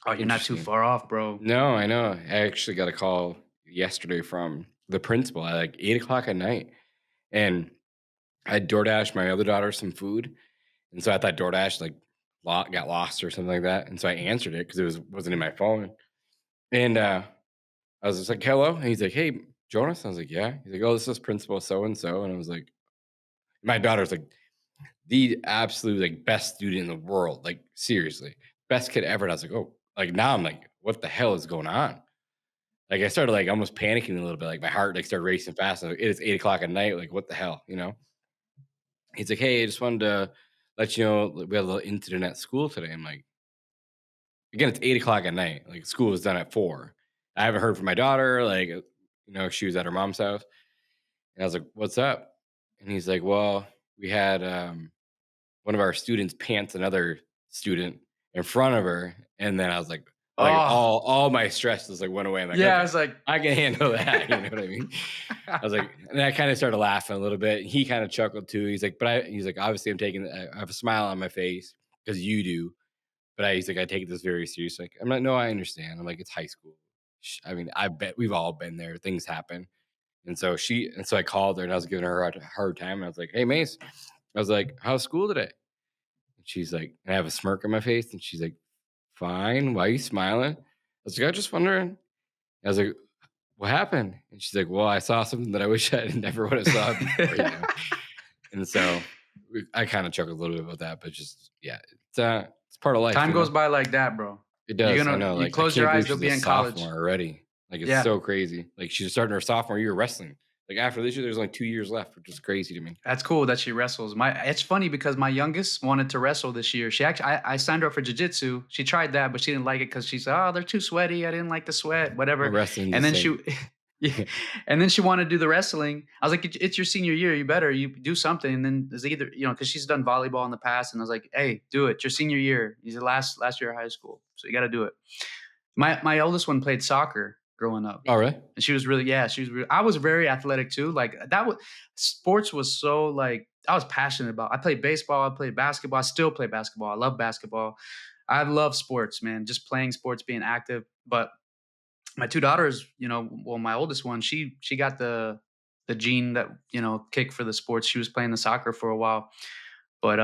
Oh, you're not too far off, bro. No, I know. I actually got a call yesterday from the principal at like 8:00 at night, and I DoorDashed my other daughter some food, and so I thought DoorDash got lost or something like that, and so I answered it because it wasn't in my phone, and I was just like, "Hello," and he's like, "Hey, Jonas." I was like, "Yeah." He's like, "Oh, this is Principal so and so," and I was like, "My daughter's like the absolute like best student in the world, like seriously, best kid ever." And I was like, "Oh." Like now I'm like, what the hell is going on? Like I started like almost panicking a little bit. Like my heart like started racing fast. Like, it is 8:00 at night. Like what the hell, He's like, "Hey, I just wanted to let you know we had a little incident at school today." I'm like, again, it's 8:00 at night. Like school was done at 4. I haven't heard from my daughter. Like, she was at her mom's house. And I was like, "What's up?" And he's like, "Well, we had one of our students pants another student in front of her." And then I was like all my stress just like went away. I'm like, yeah, okay, I was like, I can handle that. You know what I mean? I was like, and I kind of started laughing a little bit. He kind of chuckled too. He's like, he's like, obviously I have a smile on my face because you do. But he's like, I take this very seriously. I'm like, no, I understand. I'm like, it's high school. I mean, I bet we've all been there. Things happen. And so I called her and I was giving her a hard time. And I was like, "Hey, Mace," I was like, "How's school today?" And she's like, and I have a smirk on my face. And she's like, "Fine. Why are you smiling?" I was like, "I was just wondering." I was like, "What happened?" And she's like, "Well, I saw something that I wish I never would have saw before." And so I kind of chuckled a little bit about that, but just, yeah, It's part of life. Time You goes know? by like that, bro. It does. I know. You Like, I close your can't eyes, believe you'll she's be a in college. sophomore already. Like, it's Yeah. so crazy. Like, she's starting her sophomore year wrestling. Like, after this year, there's only 2 years left, which is crazy to me. That's cool that she wrestles. It's funny because my youngest wanted to wrestle this year. She actually, I signed her up for jiu-jitsu. She tried that, but she didn't like it because she said, "Oh, they're too sweaty. I didn't like the sweat, Well, whatever." wrestling's And the then same. yeah, and then she wanted to do the wrestling. I was like, "It's your senior year. You do something." And then there's either because she's done volleyball in the past, and I was like, "Hey, do it. It's your senior year. It's the last year of high school, so you got to do it." My oldest one played soccer growing up. Oh, really? And she was really, I was very athletic too. Like sports was so like, I was passionate about. I played baseball, I played basketball, I still play basketball. I love basketball. I love sports, man, just playing sports, being active. But my two daughters, my oldest one, she got the gene that, kick for the sports. She was playing the soccer for a while, but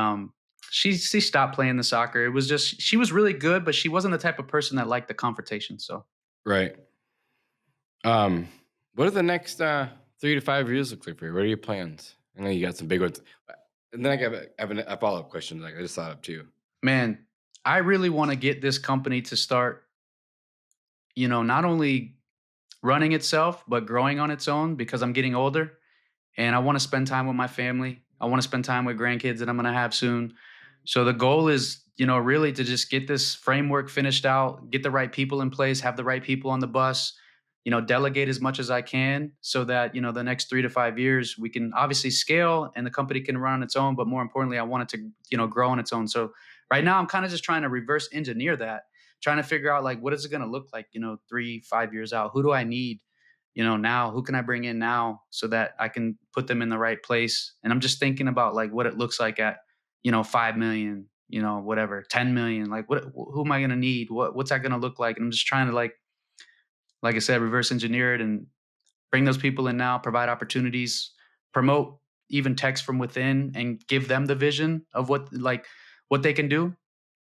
she stopped playing the soccer. It was just, she was really good, but she wasn't the type of person that liked the confrontation. So. Right. What are the next 3 to 5 years look like for you? What are your plans? I know you got some big ones. And then I have a follow-up question. Like, I just thought of too. Man, I really want to get this company to start, not only running itself, but growing on its own because I'm getting older and I want to spend time with my family. I want to spend time with grandkids that I'm going to have soon. So the goal is, really to just get this framework finished out, get the right people in place, have the right people on the bus, delegate as much as I can so that, the next 3 to 5 years, we can obviously scale and the company can run on its own. But more importantly, I want it to, grow on its own. So right now I'm kind of just trying to reverse engineer that, trying to figure out like, what is it going to look like, 3, 5 years out? Who do I need, now? Who can I bring in now so that I can put them in the right place? And I'm just thinking about like what it looks like at, 5 million, whatever, 10 million, like who am I going to need? What's that going to look like? And I'm just trying to like I said, reverse engineer it and bring those people in now, provide opportunities, promote even techs from within and give them the vision of what they can do.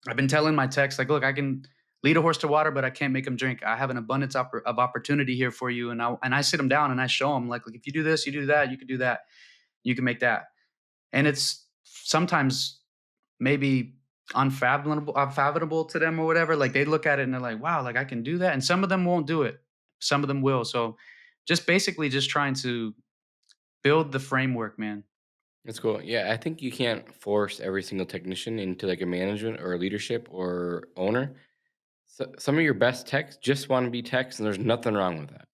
I've been telling my techs, like, look, I can lead a horse to water, but I can't make them drink. I have an abundance of opportunity here for you. And I sit them down and I show them like, if you do this, you do that, you can do that, you can make that. And it's sometimes maybe unfathomable to them or whatever. Like they look at it and they're like, wow, like I can do that. And some of them won't do it. Some of them will. So just basically just trying to build the framework, man. That's cool. Yeah, I think you can't force every single technician into like a management or a leadership or owner. So some of your best techs just want to be techs, and there's nothing wrong with that.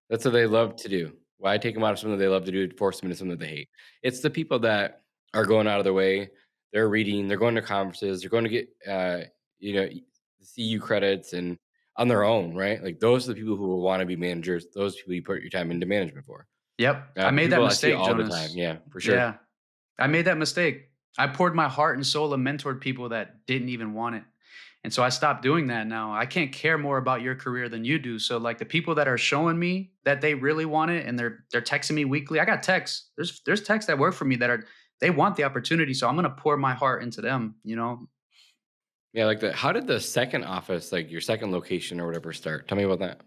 That's what they love to do. Why take them out of something they love to do, force them into something that they hate? It's the people that are going out of their way. They're reading. They're going to conferences. They're going to get, CU credits and on their own, right? Like those are the people who will want to be managers. Those people you put your time into management for. Yep. I made that People I see mistake, all the Jonas. time. Yeah, for sure. Yeah. I made that mistake. I poured my heart and soul and mentored people that didn't even want it. And so I stopped doing that now. I can't care more about your career than you do. So like the people that are showing me that they really want it and they're texting me weekly. I got texts. There's texts that work for me that they want the opportunity. So I'm going to pour my heart into them, Yeah, like how did the second office, like your second location or whatever, start? Tell me about that.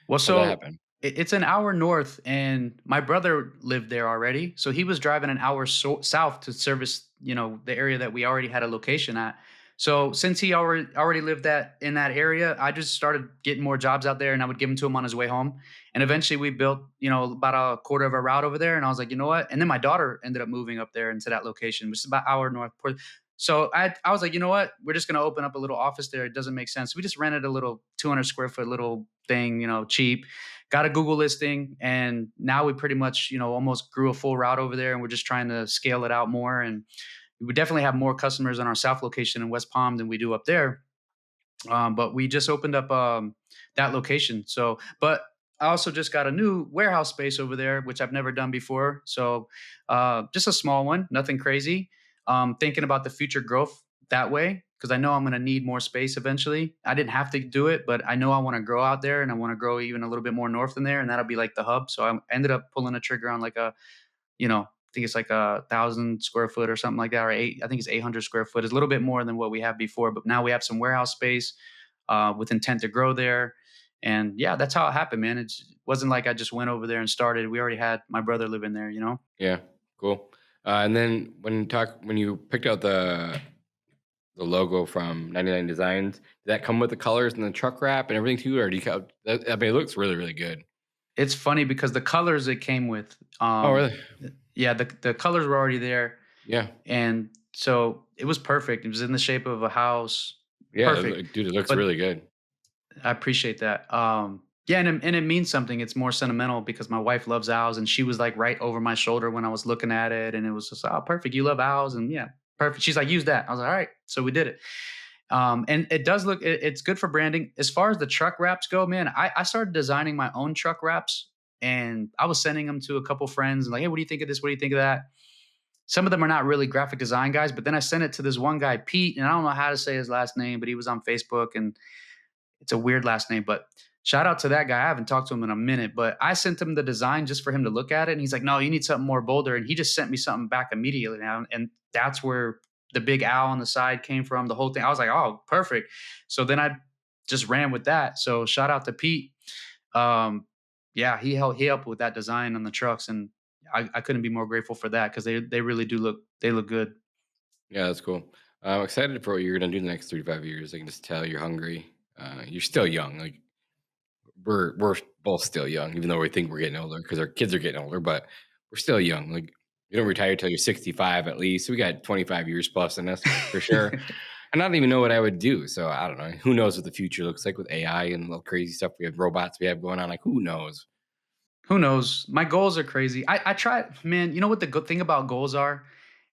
Well, How did that so happen? it's an hour north and my brother lived there already. So he was driving an hour south to service, the area that we already had a location at. So since he already lived in that area, I just started getting more jobs out there and I would give them to him on his way home. And eventually we built, about a quarter of a route over there. And I was like, you know what? And then my daughter ended up moving up there into that location, which is about an hour north. So I was like, you know what? We're just going to open up a little office there. It doesn't make sense. We just rented a little 200 square foot little thing, cheap, got a Google listing. And now we pretty much, almost grew a full route over there and we're just trying to scale it out more. And we definitely have more customers in our South location in West Palm than we do up there. But we just opened up that location. So, but I also just got a new warehouse space over there, which I've never done before. So just a small one, nothing crazy. Thinking about the future growth that way, because I know I'm going to need more space eventually. I didn't have to do it, but I know I want to grow out there and I want to grow even a little bit more north than there. And that'll be like the hub. So I ended up pulling a trigger on like I think it's like 1,000 square foot or something like that, or I think it's 800 square foot. It's a little bit more than what we have before, but now we have some warehouse space with intent to grow there. And yeah, that's how it happened, man. It wasn't like I just went over there and started. We already had my brother living there, Yeah, cool. And then when you picked out the the logo from 99 Designs. Did that come with the colors and the truck wrap and everything too, or do you? I mean, it looks really, really good. It's funny because the colors it came with, Oh, really? yeah, the colors were already there, Yeah, and so it was perfect. It was in the shape of a house. yeah, Perfect. dude, it looks But really good. I appreciate that. Yeah, and it means something. It's more sentimental because my wife loves owls, and she was like right over my shoulder when I was looking at it, and it was just, oh, perfect. You love owls, and yeah, perfect. She's like, use that. I was like, all right. So we did it. And it does look, it's good for branding. As far as the truck wraps go, man, I started designing my own truck wraps, and I was sending them to a couple friends and like, hey, what do you think of this? What do you think of that? Some of them are not really graphic design guys, but then I sent it to this one guy, Pete, and I don't know how to say his last name, but he was on Facebook, and it's a weird last name, but shout out to that guy. I haven't talked to him in a minute, but I sent him the design just for him to look at it. And he's like, no, you need something more bolder. And he just sent me something back immediately now. And that's where the big owl on the side came from, the whole thing. I was like, oh, perfect. So then I just ran with that. So shout out to Pete. Yeah, he helped with that design on the trucks. And I couldn't be more grateful for that because they really do look good. Yeah, that's cool. I'm excited for what you're gonna do the next 3 to 5 years. I can just tell you're hungry. You're still young. Like we're both still young, even though we think we're getting older because our kids are getting older, but we're still young. Like you don't retire till you're 65 at least. We got 25 years plus in us for sure. And I don't even know what I would do. So I don't know. Who knows what the future looks like with AI and little crazy stuff we have, robots we have going on. Like who knows? Who knows? My goals are crazy. I try, man. You know what the good thing about goals are?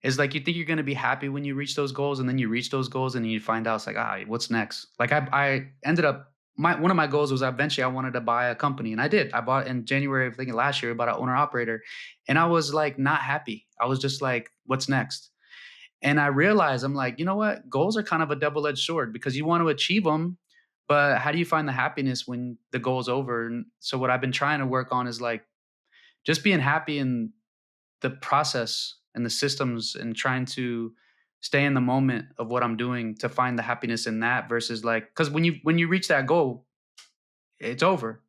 Is like you think you're gonna be happy when you reach those goals, and then you reach those goals, and you find out it's like, what's next? Like I ended up one of my goals was eventually I wanted to buy a company, and I did. I bought in January of thinking last year about an owner operator, and I was like not happy. I was just like, what's next? And I realized I'm like, you know what? Goals are kind of a double-edged sword because you want to achieve them, but how do you find the happiness when the goal's over? And so what I've been trying to work on is like just being happy in the process and the systems and trying to stay in the moment of what I'm doing to find the happiness in that versus like, because when you reach that goal, it's over.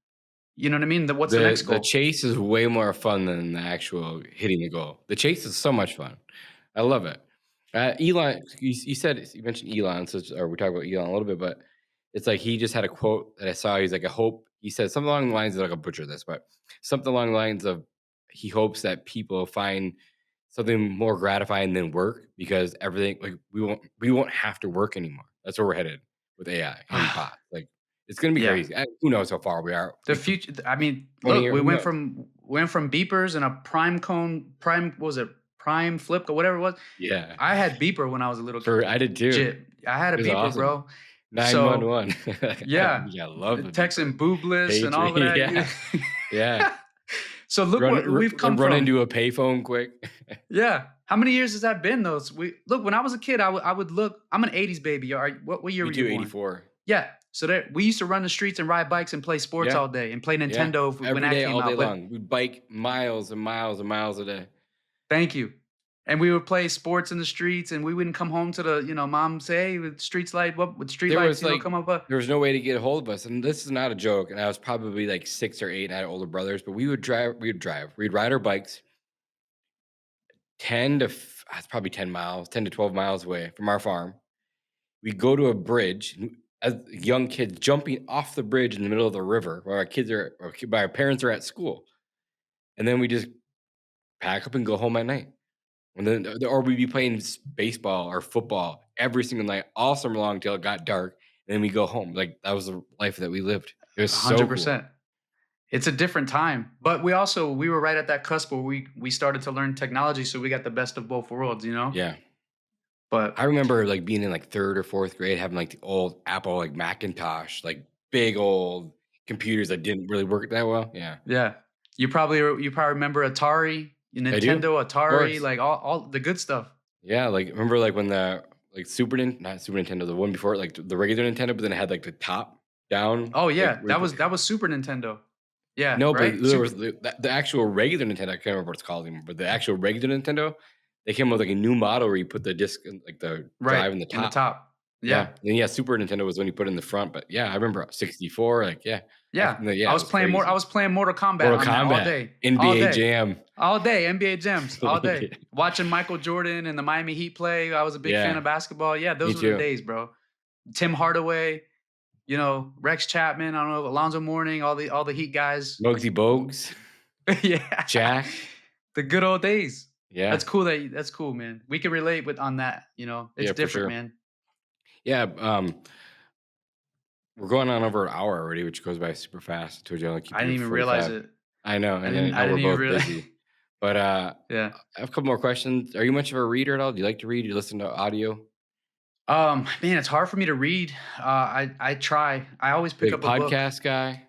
You know what I mean? What's the next goal? The chase is way more fun than the actual hitting the goal. The chase is so much fun. I love it. Elon, you mentioned Elon, or we talked about Elon a little bit, but it's like he just had a quote that I saw. He's like, he said something along the lines of, like, I'll butcher this, but something along the lines of he hopes that people find something more gratifying than work because everything, like we won't have to work anymore. That's where we're headed with AI and bots. Like it's gonna be crazy. Who knows how far we are? The future. I mean, look, we went from beepers and a prime what was it? Prime flip or whatever it was. Yeah, I had beeper when I was a little kid. I did too. I had a beeper, awesome. Bro. 911. Yeah, I love the texting boobless and all that. Yeah, yeah. So look what we've come from. Run into a payphone quick. Yeah. How many years has that been though? Look, when I was a kid, I would look. I'm an 80s baby. What year were you born? 84. Yeah. So we used to run the streets and ride bikes and play sports all day and play Nintendo when that came out. Every day, all day long. We'd bike miles and miles and miles a day. Thank you. And we would play sports in the streets, and we wouldn't come home to the, mom say, hey, with streets light, what with street lights, come up. There was no way to get a hold of us, and this is not a joke. And I was probably like 6 or 8, and I had older brothers, but we'd ride our bikes 10 to 12 miles away from our farm. We'd go to a bridge as young kids jumping off the bridge in the middle of the river where our parents are at school, and then we just pack up and go home at night. And then, or we'd be playing baseball or football every single night, all summer long till it got dark. And then we go home. Like that was the life that we lived. It was 100%. So cool. It's a different time, but we were right at that cusp where we started to learn technology, so we got the best of both worlds. Yeah. But I remember like being in like 3rd or 4th grade, having like the old Apple like Macintosh, like big old computers that didn't really work that well. Yeah. Yeah. You probably remember Atari. Nintendo, Atari, like all the good stuff. Yeah, like remember like when the like not Super Nintendo, the one before it, like the regular Nintendo, but then it had like the top down. Oh yeah, like, that was Super Nintendo. Yeah, no, right? But there was the actual regular Nintendo. I can't remember what it's called anymore, but the actual regular Nintendo, they came with like a new model where you put the disc, like the drive in the top. Yeah. And Super Nintendo was when you put it in the front, but I remember 64. Like, Yeah. it I was playing crazy. I was playing Mortal Kombat Mortal on that all Kombat, day. NBA all day. Jam. All day, NBA Jams, all day. Watching Michael Jordan and the Miami Heat play. I was a big fan of basketball. Yeah, those were the days, bro. Tim Hardaway, Rex Chapman, I don't know, Alonzo Mourning, all the Heat guys. Muggsy Bogues. Yeah. Jack. The good old days. Yeah. That's cool, man. We can relate on that, It's different, man. Yeah, we're going on over an hour already, which goes by super fast. I told you I didn't even realize it. I know, and I didn't we're both realize. busy. But I have a couple more questions. Are you much of a reader at all? Do you like to read? Do you listen to audio? Man, it's hard for me to read. I try. I always pick up a podcast guy.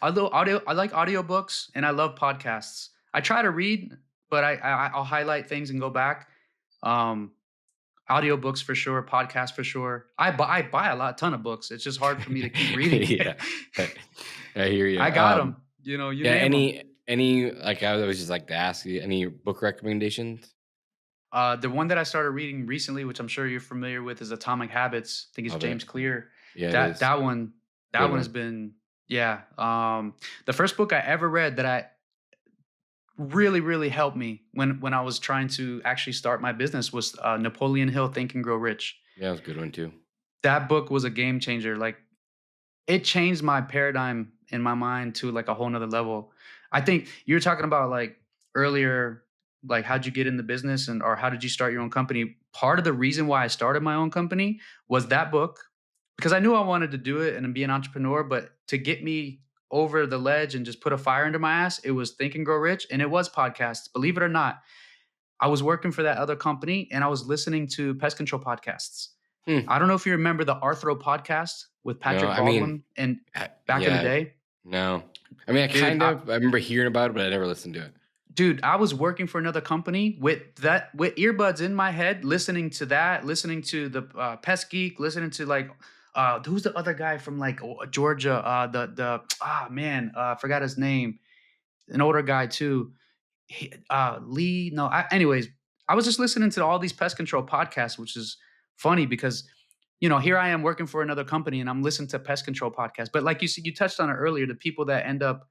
Although I like audiobooks and I love podcasts. I try to read, but I'll highlight things and go back. Audiobooks for sure, podcasts for sure. I buy a ton of books. It's just hard for me to keep reading. I hear you. I got them. Any like I always just like to ask you, any book recommendations? The one that I started reading recently, which I'm sure you're familiar with, is Atomic Habits. I think it's James Clear. Yeah, that one has been the first book I ever read that I really, really helped me when I was trying to actually start my business was Napoleon Hill, Think and Grow Rich. Yeah, it was a good one too. That book was a game changer. Like, it changed my paradigm in my mind to like a whole nother level. I think you were talking about like earlier, like how'd you get in the business or how did you start your own company? Part of the reason why I started my own company was that book, because I knew I wanted to do it and be an entrepreneur, but to get me over the ledge and just put a fire under my ass, it was Think and Grow Rich, and it was podcasts. Believe it or not, I was working for that other company and I was listening to pest control podcasts. I don't know if you remember the Arthro podcast with Patrick Baldwin and back in the day. No. I mean, I remember hearing about it, but I never listened to it. Dude, I was working for another company with earbuds in my head, listening to the Pest Geek, listening to like, who's the other guy from like Georgia? I forgot his name. An older guy too. Lee. No. Anyways, I was just listening to all these pest control podcasts, which is funny because, here I am working for another company and I'm listening to pest control podcasts. But like you said, you touched on it earlier, the people that end up,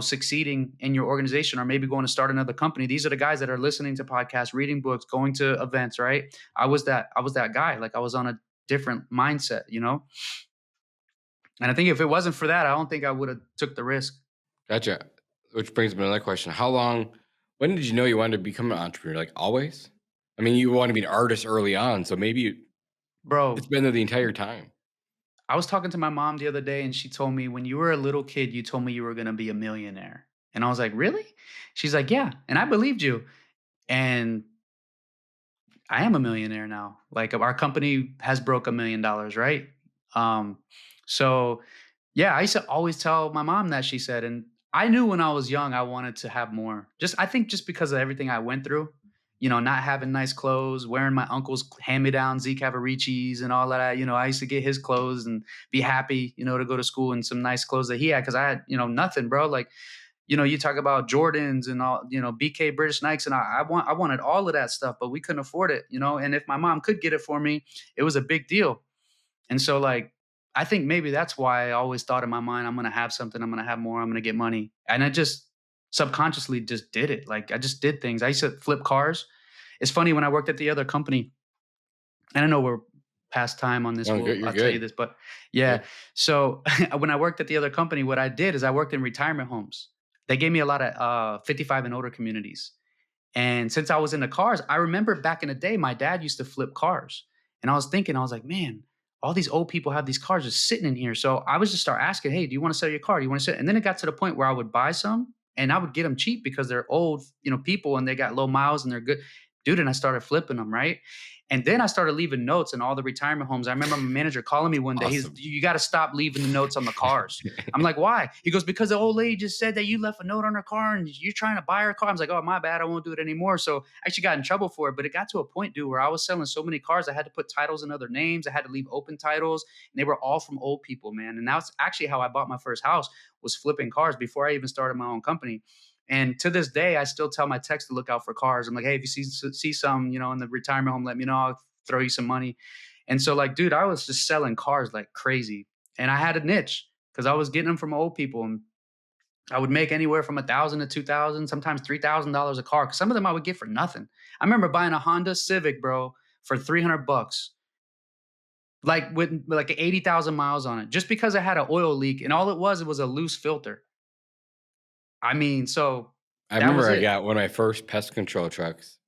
succeeding in your organization or maybe going to start another company. These are the guys that are listening to podcasts, reading books, going to events, right? I was that guy. Like, I was on a different mindset, And I think if it wasn't for that, I don't think I would have took the risk. Gotcha. Which brings me to another question. When did you know you wanted to become an entrepreneur? Like, always? I mean, you want to be an artist early on, so maybe it's been there the entire time. I was talking to my mom the other day and she told me, when you were a little kid, you told me you were going to be a millionaire. And I was like, really? She's like, yeah. And I believed you. And I am a millionaire now. Like, our company has broke $1 million, right? So yeah, I used to always tell my mom that, she said, and I knew when I was young, I wanted to have more. I think just because of everything I went through, not having nice clothes, wearing my uncle's hand-me-down Z Cavaricis and all that. I used to get his clothes and be happy, to go to school in some nice clothes that he had. Cause I had, nothing, bro. Like, you talk about Jordans and all, BK British Nikes, and I wanted all of that stuff, but we couldn't afford it, and if my mom could get it for me, it was a big deal. And so like, I think maybe that's why I always thought in my mind, I'm going to have something, I'm going to have more, I'm going to get money. And I just subconsciously just did it. Like, I just did things. I used to flip cars. It's funny, when I worked at the other company, and I know we're past time on this, I'll tell you this, but yeah. So when I worked at the other company, what I did is I worked in retirement homes. They gave me a lot of 55 and older communities. And since I was in the cars, I remember back in the day, my dad used to flip cars. And I was like, man, all these old people have these cars just sitting in here. So I would just start asking, hey, do you want to sell your car? Do you want to sell? And then it got to the point where I would buy some and I would get them cheap because they're old, people, and they got low miles and they're good. Dude, and I started flipping them, right? And then I started leaving notes in all the retirement homes. I remember my manager calling me one day. Awesome. You got to stop leaving the notes on the cars. I'm like, why? He goes, because the old lady just said that you left a note on her car and you're trying to buy her car. I was like, oh, my bad. I won't do it anymore. So I actually got in trouble for it. But it got to a point, dude, where I was selling so many cars, I had to put titles in other names. I had to leave open titles. And they were all from old people, man. And that's actually how I bought my first house, was flipping cars before I even started my own company. And to this day, I still tell my techs to look out for cars. I'm like, hey, if you see some, in the retirement home, let me know. I'll throw you some money. And so like, dude, I was just selling cars like crazy. And I had a niche because I was getting them from old people. And I would make anywhere from $1,000 to $2,000, sometimes $3,000 a car. Cause some of them I would get for nothing. I remember buying a Honda Civic, bro, for $300, like with like 80,000 miles on it, just because I had an oil leak, and all it was a loose filter. I mean, so I that was remember I it. got one of my first pest control trucks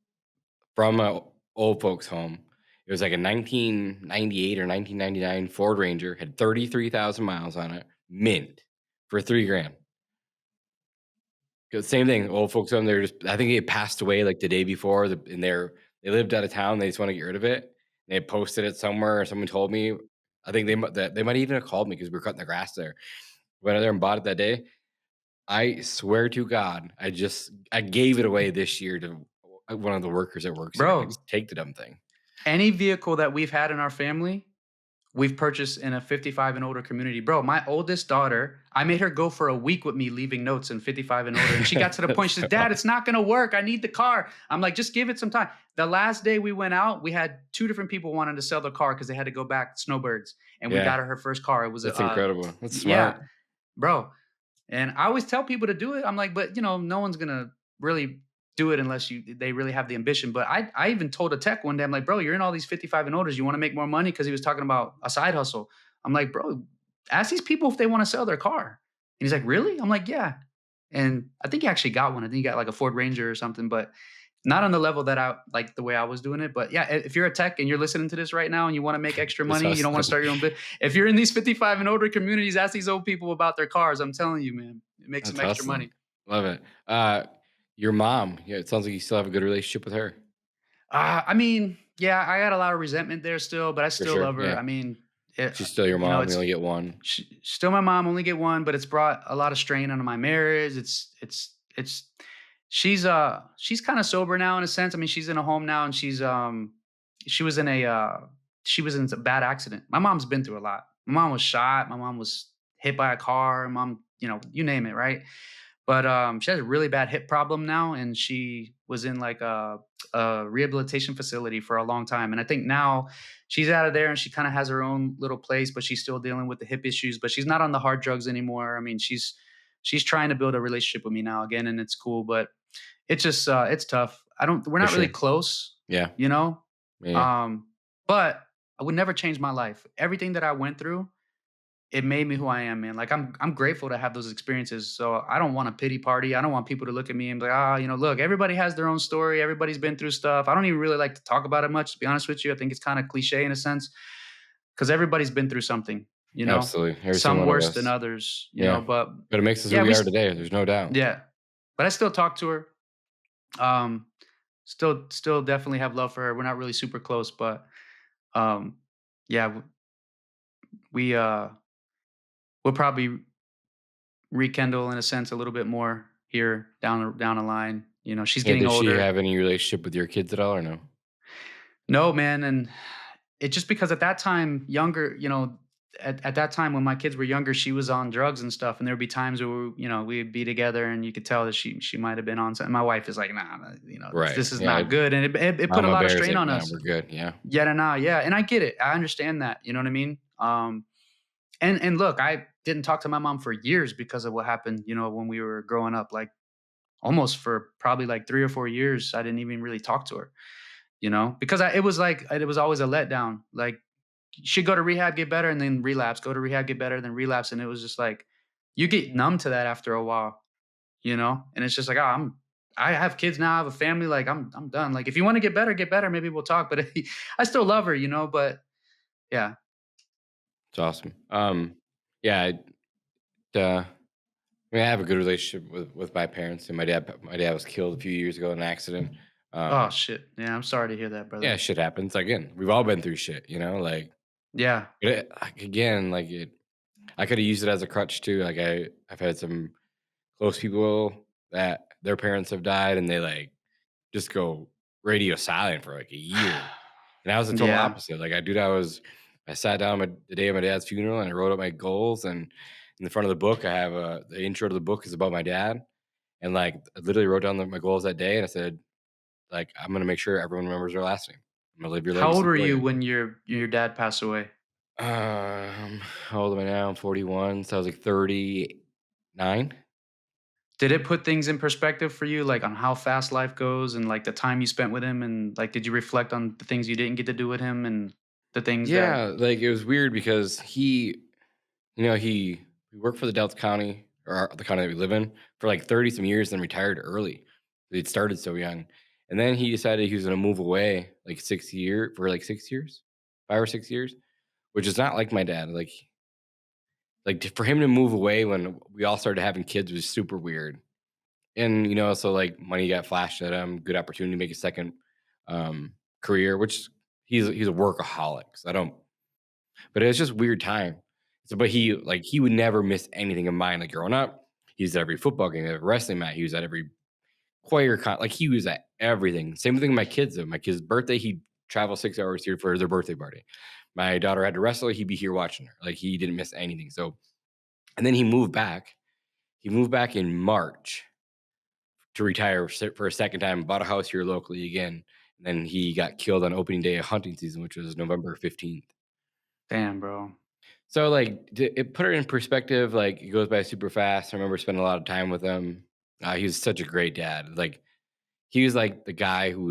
from a old folks' home. It was like a 1998 or 1999 Ford Ranger, had 33,000 miles on it, mint for $3,000. 'Cause same thing, old folks home. They're just, I think they passed away like the day before, and they lived out of town. They just want to get rid of it. They had posted it somewhere, or someone told me. I think they might even have called me because we were cutting the grass there. Went out there and bought it that day. I swear to God, I gave it away this year to one of the workers that works here. I Bro, just take the dumb thing. any vehicle that we've had in our family, we've purchased in a 55 and older community. Bro, my oldest daughter, I made her go for a week with me leaving notes in 55 and older. And she got to the point, she said, Dad, it's not going to work. I need the car. I'm like, just give it some time. The last day we went out, we had 2 different people wanting to sell the car because they had to go back snowbirds. And we Yeah. got her first car. It was That's incredible. That's smart. Yeah, bro. And I always tell people to do it. I'm like, but no one's going to really do it unless they really have the ambition. But I even told a tech one day, I'm like, bro, you're in all these 55 and olders. You want to make more money? Because he was talking about a side hustle. I'm like, bro, ask these people if they want to sell their car. And he's like, really? I'm like, yeah. And I think he actually got one. I think he got like a Ford Ranger or something, but not on the level that I like the way I was doing it. But yeah, if you're a tech and you're listening to this right now and you want to make extra money, you don't want to start your own business. If you're in these 55 and older communities, ask these old people about their cars. I'm telling you, man, it makes some extra money. Love it. Your mom, yeah, it sounds like you still have a good relationship with her. I mean, yeah, I got a lot of resentment there still, but I still sure, love her. yeah. I mean, She's still your mom. You only get one. Still my mom, only get one, but it's brought a lot of strain on my marriage. She's kind of sober now in a sense. I mean, she's in a home now, and she was in a bad accident. My mom's been through a lot. My mom was shot. My mom was hit by a car. Mom, you name it, right? But she has a really bad hip problem now, and she was in like a rehabilitation facility for a long time. And I think now she's out of there and she kind of has her own little place, but she's still dealing with the hip issues. But she's not on the hard drugs anymore. I mean, she's trying to build a relationship with me now again, and it's cool. But it's just it's tough. We're not really close. Yeah. Yeah. But I would never change my life. Everything that I went through, it made me who I am, man. Like I'm grateful to have those experiences. So I don't want a pity party. I don't want people to look at me and be like, look, everybody has their own story. Everybody's been through stuff. I don't even really like to talk about it much, to be honest with you. I think it's kind of cliche in a sense because everybody's been through something, Absolutely. Some worse than others, you know, but it makes us who we are today. There's no doubt. Yeah. But I still talk to her. Still definitely have love for her. We're not really super close, but yeah, we'll probably rekindle in a sense a little bit more here down the line. She's getting older. Does she have any relationship with your kids at all or no? No, man. And it's just because at that time, younger, at that time when my kids were younger, she was on drugs and stuff. And there'd be times where, we'd be together and you could tell that she might've been on something. My wife is like, nah, right. This is not good. And it put a lot of strain on us. We're good. Yeah. Yeah. Yeah. And I get it. I understand that. You know what I mean? And look, I didn't talk to my mom for years because of what happened, when we were growing up, like almost for probably like 3 or 4 years, I didn't even really talk to her, because it was always a letdown. Like she'd go to rehab, get better, and then relapse, go to rehab, get better, then relapse. And it was just like, you get numb to that after a while, and it's just like, I have kids now, I have a family. Like I'm done. Like if you want to get better, maybe we'll talk, but I still love her, but yeah. It's awesome. Yeah, I have a good relationship with my parents, and my dad was killed a few years ago in an accident. Oh shit! Yeah, I'm sorry to hear that, brother. Yeah, shit happens. Again, we've all been through shit, like. Yeah. Again, like I could have used it as a crutch too. Like I've had some close people that their parents have died, and they like just go radio silent for like a year, and I was the total opposite. Like I sat down the day of my dad's funeral and I wrote up my goals, and in the front of the book, I have the intro to the book is about my dad. And like, I literally wrote down my goals that day and I said, like, I'm going to make sure everyone remembers their last name. I'm gonna live your How old legacy were for you you. when your dad passed away? How old am I now? I'm 41, so I was like 39. Did it put things in perspective for you, like on how fast life goes and like the time you spent with him? And like, did you reflect on the things you didn't get to do with him and the things that, Yeah, like it was weird because he worked for the Delta County or the county that we live in for like 30 some years, then retired early. He'd started so young, and then he decided he was going to move away like 6 years, 5 or 6 years, which is not like my dad. For him to move away when we all started having kids was super weird. And so like money got flashed at him, good opportunity to make a second career, which he's a workaholic. So I don't, but it was just weird time. So, but he would never miss anything of mine. Like growing up, he was at every football game, every wrestling match. He was at every like he was at everything. Same thing with my kids. Though. My kid's birthday, he'd travel 6 hours here for their birthday party. My daughter had to wrestle. He'd be here watching her. Like he didn't miss anything. So, and then he moved back. He moved back in March to retire for a second time. Bought a house here locally again. And then he got killed on opening day of hunting season, which was November 15th. damn, bro. So like it put it in perspective. Like it goes by super fast. I remember spending a lot of time with him. He was such a great dad. Like he was like the guy who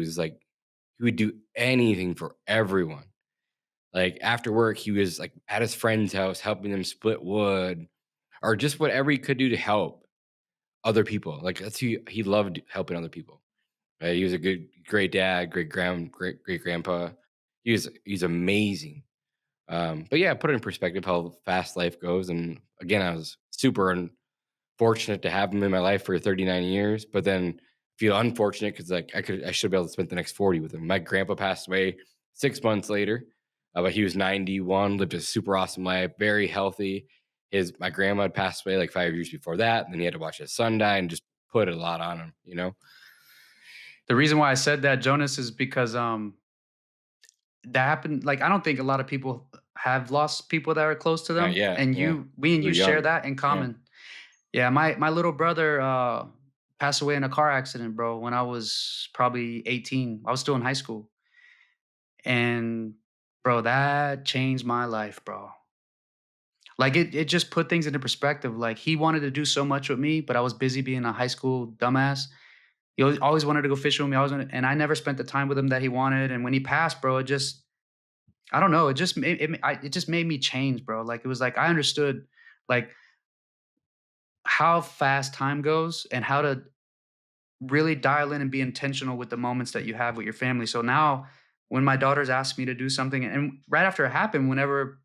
would do anything for everyone. Like after work, he was like at his friend's house helping them split wood, or just whatever he could do to help other people. Like he loved helping other people. Right? He was a great dad, great grandpa. He's amazing. But yeah, put it in perspective how fast life goes. And again, I was super fortunate to have him in my life for 39 years, but then feel unfortunate because like I should be able to spend the next 40 with him. My grandpa passed away 6 months later, but he was 91, lived a super awesome life, very healthy. My grandma had passed away like 5 years before that, and then he had to watch his son die and just put a lot on him. The reason why I said that, Jonas, is because that happened. Like, I don't think a lot of people have lost people that are close to them. Yeah, And yeah. we and We're you share young. that in common. Yeah, my little brother passed away in a car accident, bro, when I was probably 18. I was still in high school. And bro, that changed my life, bro. Like it just put things into perspective. Like he wanted to do so much with me, but I was busy being a high school dumbass. He always wanted to go fishing with me. And I never spent the time with him that he wanted. And when he passed, bro, I don't know. It just made me change, bro. Like it was like I understood like how fast time goes and how to really dial in and be intentional with the moments that you have with your family. So now when my daughters ask me to do something, and right after it happened, whenever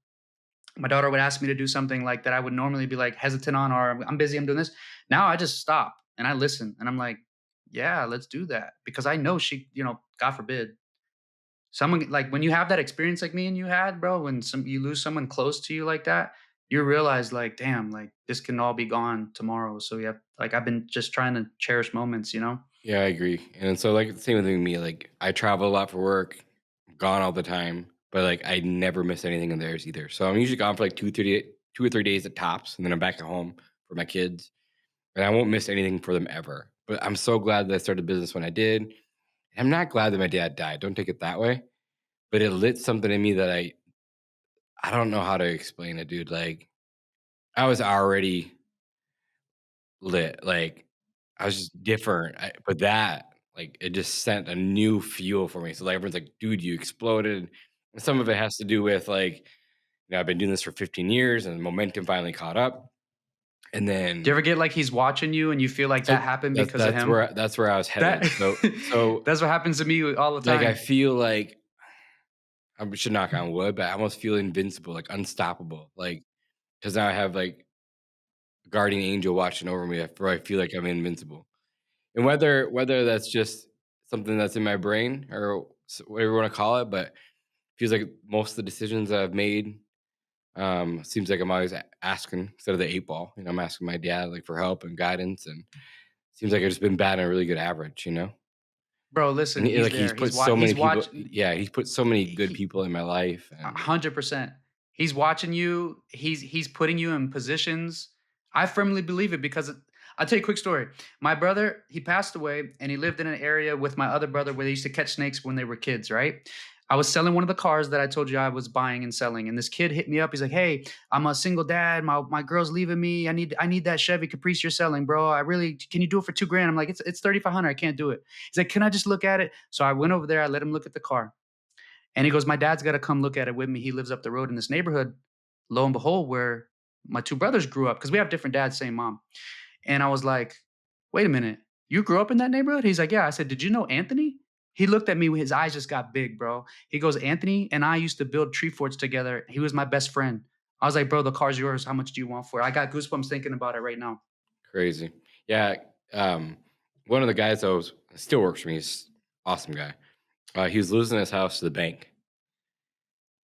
my daughter would ask me to do something like that I would normally be like hesitant on, or I'm busy, I'm doing this. Now I just stop and I listen and I'm like, yeah, let's do that. Because I know she, God forbid, someone like when you have that experience like me and you had, bro, when you lose someone close to you like that, you realize like, damn, like this can all be gone tomorrow. So you have like I've been just trying to cherish moments. Yeah, I agree. And so like the same thing with me. Like I travel a lot for work, gone all the time, but like I never miss anything in theirs either. So I'm usually gone for like 2 or 3 days at tops, and then I'm back at home for my kids, and I won't miss anything for them ever. But I'm so glad that I started business when I did. I'm not glad that my dad died. Don't take it that way, but it lit something in me that I don't know how to explain it, dude. Like I was already lit. Like I was just different. But that, like, it just sent a new fuel for me. So like everyone's like, dude, you exploded. And some of it has to do with like, I've been doing this for 15 years and momentum finally caught up. And then Do you ever get like he's watching you and you feel like so that happened because of him? that's where I was headed. That, So that's what happens to me all the time. like I feel like I should knock on wood, but I almost feel invincible, like unstoppable. Like because now I have like a guardian angel watching over me where I feel like I'm invincible. And whether that's just something that's in my brain or whatever you want to call it, but it feels like most of the decisions that I've made, seems like I'm always asking instead of the 8 ball. I'm asking my dad like for help and guidance, and seems like I've just been batting a really good average. Bro, And listen, he's like he's there. put so many people. watching. Yeah, he's put so many good people in my life. And 100%. He's watching you. He's putting you in positions. I firmly believe it because I'll tell you a quick story. My brother, he passed away and he lived in an area with my other brother where they used to catch snakes when they were kids, right? I was selling one of the cars that I told you I was buying and selling, and this kid hit me up. He's like, "Hey, I'm a single dad. My girl's leaving me. I need that Chevy Caprice you're selling, bro. Can you do it for $2,000?" I'm like, "It's 3,500. I can't do it." He's like, "Can I just look at it?" So I went over there. I let him look at the car, and he goes, "My dad's got to come look at it with me. He lives up the road in this neighborhood." Lo and behold, where my two brothers grew up, because we have different dads, same mom. And I was like, "Wait a minute, you grew up in that neighborhood?" He's like, "Yeah." I said, "Did you know Anthony?" He looked at me, his eyes just got big, bro. He goes, "Anthony and I used to build tree forts together. He was my best friend." I was like, "Bro, the car's yours. How much do you want for it?" I got goosebumps thinking about it right now. Crazy. Yeah. One of the guys that still works for me, he's an awesome guy. He was losing his house to the bank.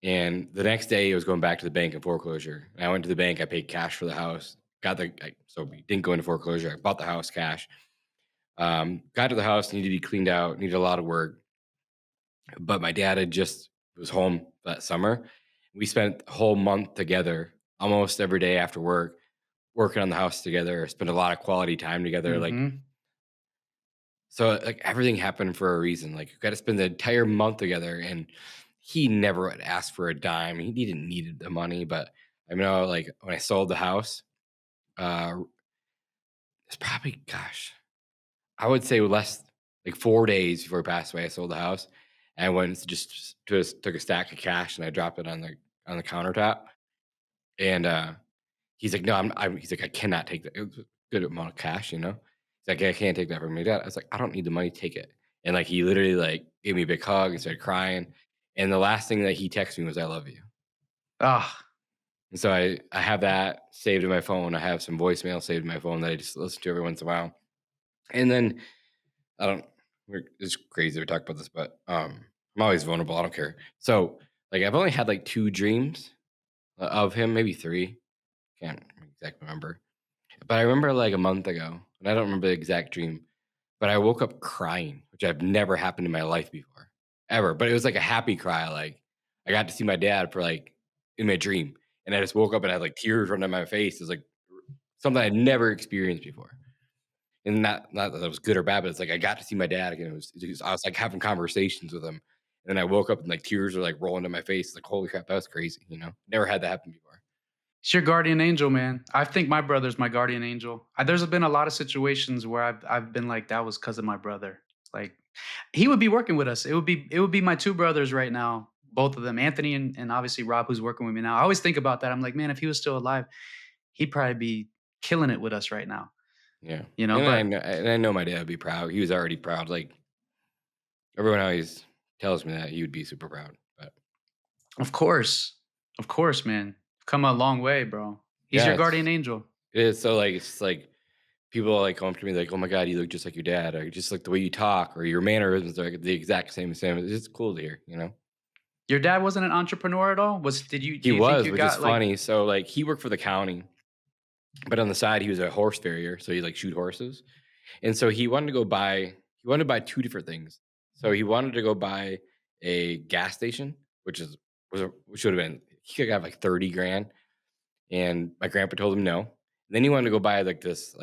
And the next day, he was going back to the bank in foreclosure. And I went to the bank. I paid cash for the house. So we didn't go into foreclosure. I bought the house cash. Got to the house, needed to be cleaned out, needed a lot of work. But my dad was home that summer. We spent a whole month together, almost every day after work, working on the house together. Spent a lot of quality time together. So everything happened for a reason. Like, you got to spend the entire month together, and he never would ask for a dime. He didn't need the money, but I know, like, when I sold the house, it's probably, I would say less, like 4 days before he passed away. I sold the house, and I went took a stack of cash and I dropped it on the countertop. And he's like, "No, he's like, I cannot take that." It was a good amount of cash, you know. He's like, "I can't take that from my dad." I was like, "I don't need the money, take it." And like, he literally like gave me a big hug and started crying. And the last thing that he texted me was, "I love you." Ah, And so I have that saved in my phone. I have some voicemail saved in my phone that I just listen to every once in a while. And then it's crazy to talk about this, but I'm always vulnerable. I don't care. So like, I've only had like 2 dreams of him, maybe 3. Can't exactly remember. But I remember like a month ago, and I don't remember the exact dream, but I woke up crying, which I've never happened in my life before, ever. But it was like a happy cry. Like, I got to see my dad for like in my dream, and I just woke up and I had like tears running down my face. It was like something I'd never experienced before. And not that it was good or bad, but it's like I got to see my dad again. I was like having conversations with him, and then I woke up and like tears were like rolling down my face. Like, holy crap, that was crazy. You know, never had that happen before. it's your guardian angel, man. I think my brother's my guardian angel. There's been a lot of situations where I've been like, that was because of my brother. Like, he would be working with us. It would be my two brothers right now, both of them, Anthony and obviously Rob, who's working with me now. I always think about that. I'm like, man, if he was still alive, he'd probably be killing it with us right now. Yeah, You know, and but I know my dad would be proud. He was already proud. Like, everyone always tells me that he would be super proud. But of course, man, come a long way, bro. He's yeah, your guardian angel. it is. So like, it's like people like come up to me like, "Oh my God, you look just like your dad," or just like the way you talk, or your mannerisms are like the exact same. It's just cool to hear, you know. Your dad wasn't an entrepreneur at all. Do He you think was, you which is got like? funny. So like, he worked for the county, but on the side he was a horse farrier, so he like shoot horses. And so he wanted to buy 2 different things. So he wanted to go buy a gas station, which should have been, he could have like 30 grand. And my grandpa told him no. And then he wanted to go buy like this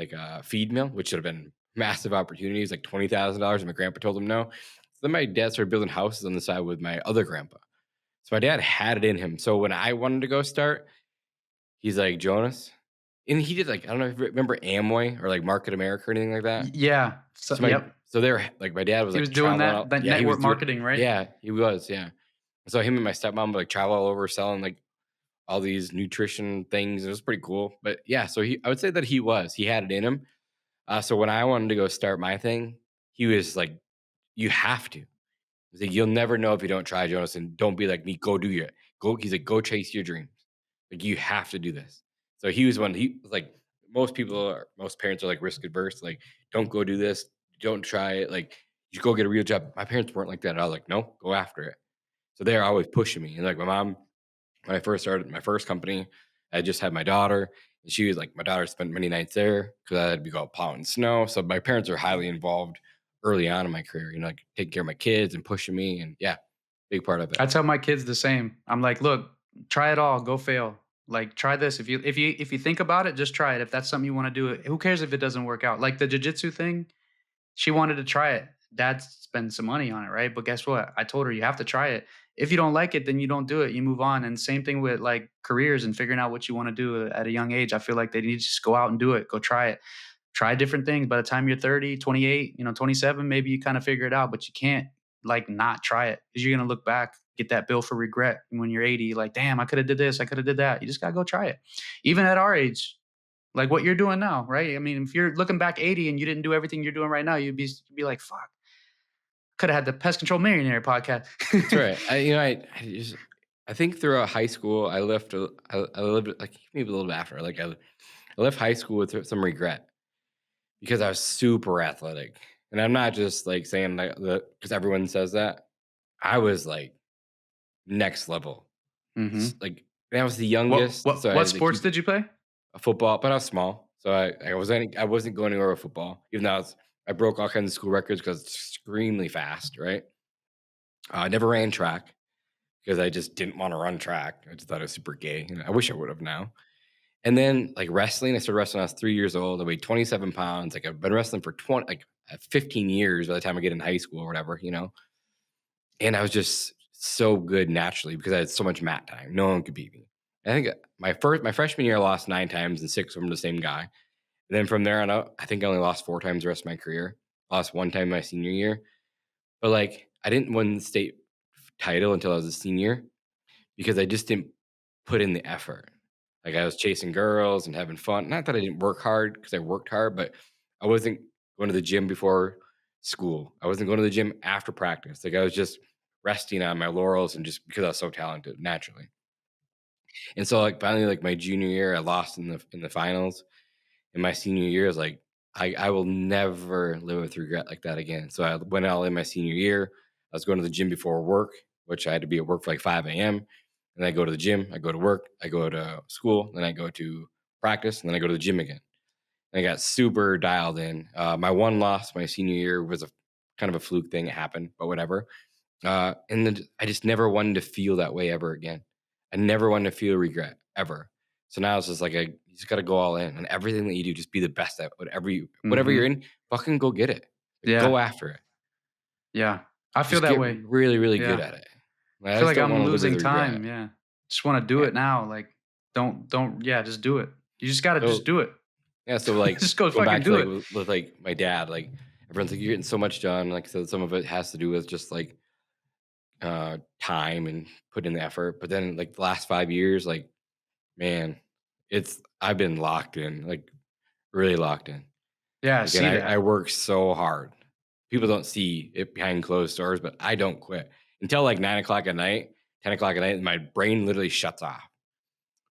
feed mill, which should have been massive opportunities, like $20,000. And my grandpa told him no. So then my dad started building houses on the side with my other grandpa. So my dad had it in him. So when I wanted to go start, he's like, "Jonas," and he did like, I don't know if you remember Amway or like Market America or anything like that. Yeah. So Yep. so they're like, my dad was He like was doing traveling that yeah, he was network marketing, right? yeah, he was, yeah. So him and my stepmom would like travel all over selling like all these nutrition things. It was pretty cool. But yeah, so I would say that he had it in him. So when I wanted to go start my thing, he was like, "You have to." He's like, "You'll never know if you don't try, Jonas, and don't be like me. Go do it. Go." He's like, "Go chase your dreams. Like, you have to do this." So he was he was like, most parents are like risk adverse. Like, don't go do this. Don't try it. Like, you go get a real job. My parents weren't like that. I was like, no, go after it. So they're always pushing me. And like, my mom, when I first started my first company, I just had my daughter, and she was like, my daughter spent many nights there because I had to go plowing snow. So my parents are highly involved early on in my career, you know, like taking care of my kids and pushing me. And yeah, big part of it. I tell my kids the same. I'm like, look, try it all, go fail. Like, try this. If you think about it, just try it. If that's something you want to do, who cares if it doesn't work out? Like the jiu-jitsu thing, she wanted to try it. Dad spent some money on it, right? But guess what? I told her, you have to try it. if you don't like it, then you don't do it. You move on. And same thing with like careers and figuring out what you want to do at a young age. I feel like they need to just go out and do it. Go try it. Try different things. By the time you're 30, 28, 27, maybe you kind of figure it out, but you can't like not try it because you're going to look back, get that bill for regret. And when you're 80, like, damn, I could have did this. I could have did that. You just got to go try it. Even at our age, like what you're doing now, right? I mean, if you're looking back 80 and you didn't do everything you're doing right now, you'd be like, fuck, could have had the Pest Control Millionaire podcast. That's right. I think throughout high school, I lived like maybe a little bit after. Like I left high school with some regret because I was super athletic, and I'm not just like saying that because everyone says that. I was like next level. Like I was the youngest. What sports did you play? Football, but I was small, so I wasn't going anywhere with football. Even though I broke all kinds of school records because it's extremely fast. Right. I never ran track because I just didn't want to run track. I just thought it was super gay. I wish I would have now. And then like wrestling, I started wrestling when I was 3 years old. I weighed 27 pounds. Like I've been wrestling for 15 years by the time I get in high school or whatever, And I was just so good naturally because I had so much mat time. No one could beat me. I think my freshman year, I lost 9 times and 6 of them to the same guy. And then from there on out, I think I only lost 4 times the rest of my career. I lost 1 time my senior year. But like I didn't win the state title until I was a senior because I just didn't put in the effort. Like I was chasing girls and having fun. Not that I didn't work hard because I worked hard, but I wasn't going to the gym before school. I wasn't going to the gym after practice. Like I was just resting on my laurels and just because I was so talented naturally. And so like finally like my junior year, I lost in the finals. In my senior year, I was like, I will never live with regret like that again. So I went all in my senior year. I was going to the gym before work, which I had to be at work for like 5 a.m. And I go to the gym, I go to work, I go to school, then I go to practice, and then I go to the gym again. And I got super dialed in. My one loss my senior year was a kind of a fluke thing. It happened, but whatever. And then I just never wanted to feel that way ever again. I never wanted to feel regret ever. So now it's just like you just got to go all in, and everything that you do, just be the best at whatever you're in. Fucking go get it. Go after it. Yeah, I feel that way. Really, really good at it. I feel like I'm losing time. Yeah, just want to do it now. Like, don't. Yeah, just do it. You just got to just do it. Yeah, so like just go fucking do it. With like my dad, like everyone's like, you're getting so much done. Like I said, some of it has to do with just like time and put in the effort. But then like the last 5 years, like, man, I've been locked in, like really locked in. Yeah, like, see I work so hard. People don't see it behind closed doors, but I don't quit until like 9 o'clock at night, 10 o'clock at night. My brain literally shuts off.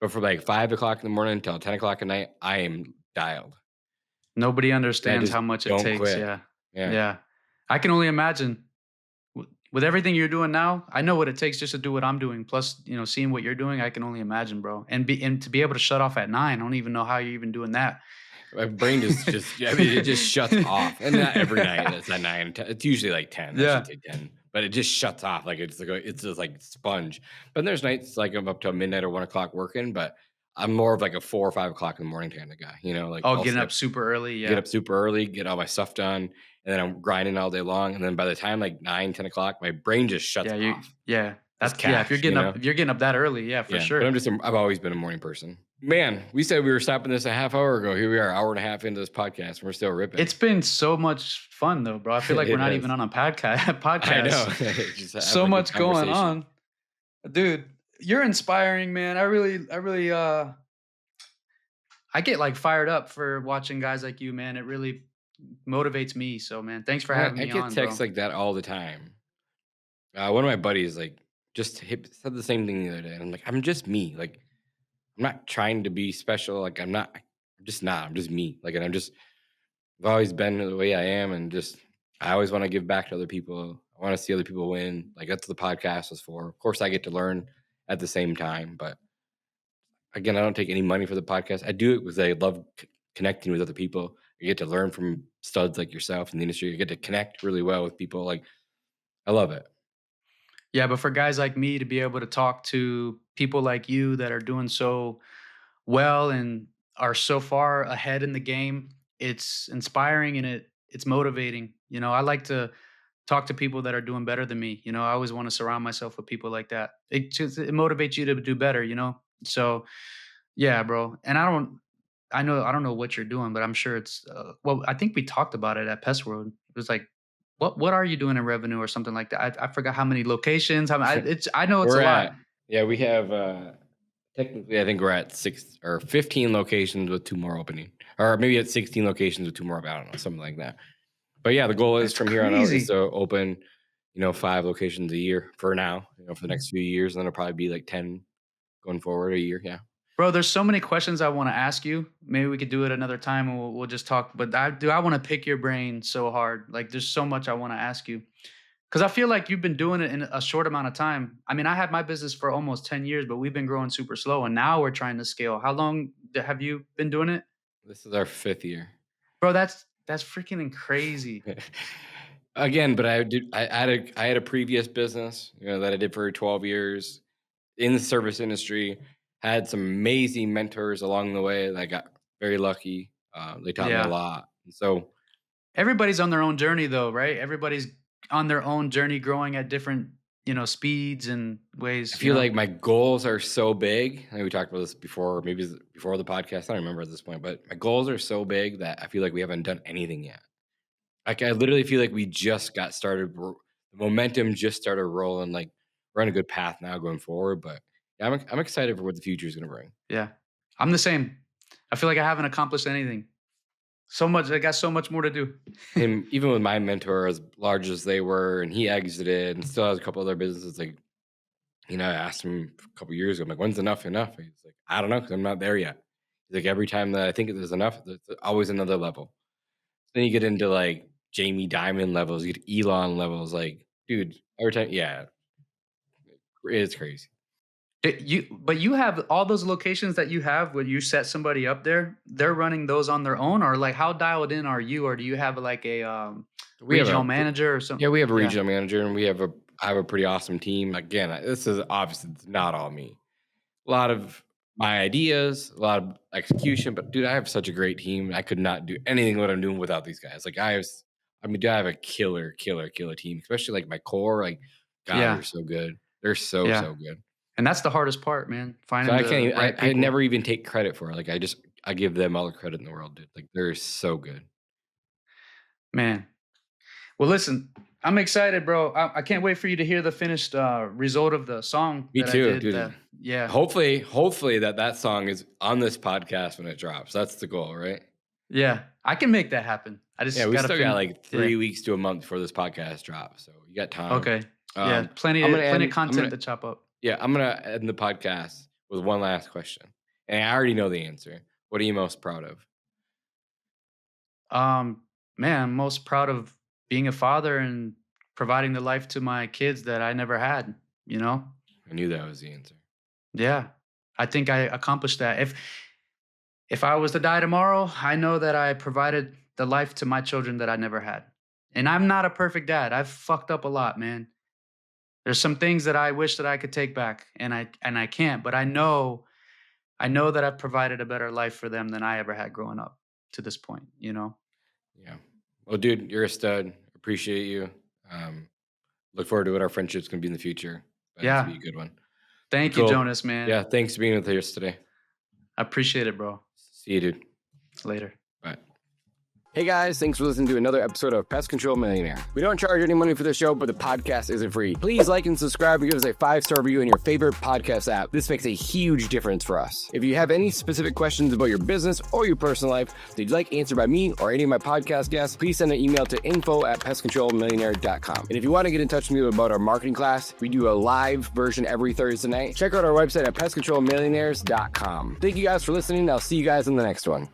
But from like 5 o'clock in the morning until 10 o'clock at night, I am dialed. Nobody understands how much it takes. Quit. Yeah. I can only imagine with everything you're doing now. I know what it takes just to do what I'm doing. Plus, seeing what you're doing, I can only imagine, bro. And to be able to shut off at 9, I don't even know how you're even doing that. My brain just it just shuts off. And not every night it's at 9. It's usually like 10. Yeah. I should take 10. But it just shuts off. Like it's just like sponge. But there's nights like I'm up till midnight or 1 o'clock working, but I'm more of like a 4 or 5 o'clock in the morning kind of guy, like getting up super early. Yeah. Get up super early, get all my stuff done, and then I'm grinding all day long. And then by the time like 9, 10 o'clock, my brain just shuts off. Yeah. That's cash, if you're getting up that early, for sure. But I've always been a morning person. Man, we said we were stopping this a half hour ago. Here we are, hour and a half into this podcast, and we're still ripping. It's been so much fun though, bro. I feel like we're not even on a podcast. I know. So much going on. Dude, you're inspiring, man. I really I get like fired up for watching guys like you, man. It really motivates me. So, man, thanks for having me on. I get texts like that all the time. One of my buddies like said the same thing the other day. And I'm like, I'm just me. Like, I'm not trying to be special. Like, I'm just me. Like, and I've always been the way I am. And I always want to give back to other people. I want to see other people win. Like, that's what the podcast is for. Of course, I get to learn at the same time. But again, I don't take any money for the podcast. I do it because I love connecting with other people. I get to learn from studs like yourself in the industry. I get to connect really well with people. Like, I love it. Yeah, but for guys like me to be able to talk to people like you that are doing so well and are so far ahead in the game, it's inspiring and it's motivating. I like to talk to people that are doing better than me. You know, I always want to surround myself with people like that. It motivates you to do better, you know? So yeah, bro. And I don't know what you're doing, but I'm sure it's, well, I think we talked about it at Pest World. It was like, what are you doing in revenue or something like that? I forgot how many locations. I know it's a lot. Yeah, we have, technically, I think we're at 6 or 15 locations with 2 more opening, or maybe at 16 locations with 2 more. I don't know, something like that. But yeah, the goal is from here on out is to open, 5 locations a year for now, for the next few years, and then it'll probably be like 10 going forward a year. Yeah. Bro, there's so many questions I want to ask you. Maybe we could do it another time and we'll just talk. But I want to pick your brain so hard. Like there's so much I want to ask you. Because I feel like you've been doing it in a short amount of time. I mean, I had my business for almost 10 years, but we've been growing super slow. And now we're trying to scale. How long have you been doing it? This is our 5th year. Bro, that's freaking crazy. Again, but I had a previous business, that I did for 12 years in the service industry. Had some amazing mentors along the way. I got very lucky. They taught me a lot. And so everybody's on their own journey though, right? Everybody's on their own journey, growing at different, speeds and ways. I feel like my goals are so big. I think we talked about this before, maybe before the podcast. I don't remember at this point, but my goals are so big that I feel like we haven't done anything yet. Like I literally feel like we just got started. The momentum just started rolling. Like we're on a good path now going forward, but yeah, I'm excited for what the future is going to bring. Yeah, I'm the same. I feel like I haven't accomplished anything. So much. I got so much more to do. And even with my mentor, as large as they were, and he exited and still has a couple other businesses. Like, I asked him a couple years ago, I'm like, when's enough? He's like, I don't know, because I'm not there yet. He's like, every time that I think there's enough, there's always another level. Then you get into like Jamie Dimon levels, you get Elon levels. Like, dude, every time, yeah, it's crazy. But you have all those locations that you have where you set somebody up there, they're running those on their own, or like how dialed in are you, or do you have like a regional manager or something? Yeah, we have a regional manager, and I have a pretty awesome team. Again, this is obviously not all me. A lot of my ideas, a lot of execution, but dude, I have such a great team. I could not do anything what I'm doing without these guys. Like I have a killer team, especially like my core. Like, God, they're so good. They're so good. And that's the hardest part, man. Finding I never even take credit for it. Like I give them all the credit in the world, dude. Like they're so good. Man. Well, listen, I'm excited, bro. I can't wait for you to hear the finished result of the song. Me too, dude. Yeah. Hopefully that song is on this podcast when it drops. That's the goal, right? Yeah. I can make that happen. We still got like 3 weeks to a month before this podcast drops. So you got time. Okay. Plenty of content to chop up. Yeah, I'm going to end the podcast with one last question. And I already know the answer. What are you most proud of? Man, I'm most proud of being a father and providing the life to my kids that I never had, I knew that was the answer. Yeah. I think I accomplished that. If I was to die tomorrow, I know that I provided the life to my children that I never had. And I'm not a perfect dad. I've fucked up a lot, man. There's some things that I wish that I could take back, and I can't. But I know that I've provided a better life for them than I ever had growing up to this point. Yeah. Well, dude, you're a stud. Appreciate you. Look forward to what our friendship's gonna be in the future. It's gonna be a good one. Thank you, Jonas, man. Yeah, thanks for being with us today. I appreciate it, bro. See you, dude. Later. Bye. Hey guys, thanks for listening to another episode of Pest Control Millionaire. We don't charge any money for the show, but the podcast isn't free. Please like and subscribe and give us a 5-star review in your favorite podcast app. This makes a huge difference for us. If you have any specific questions about your business or your personal life that you'd like answered by me or any of my podcast guests, please send an email to info@pestcontrolmillionaire.com. And if you want to get in touch with me about our marketing class, we do a live version every Thursday night. Check out our website at pestcontrolmillionaires.com. Thank you guys for listening. I'll see you guys in the next one.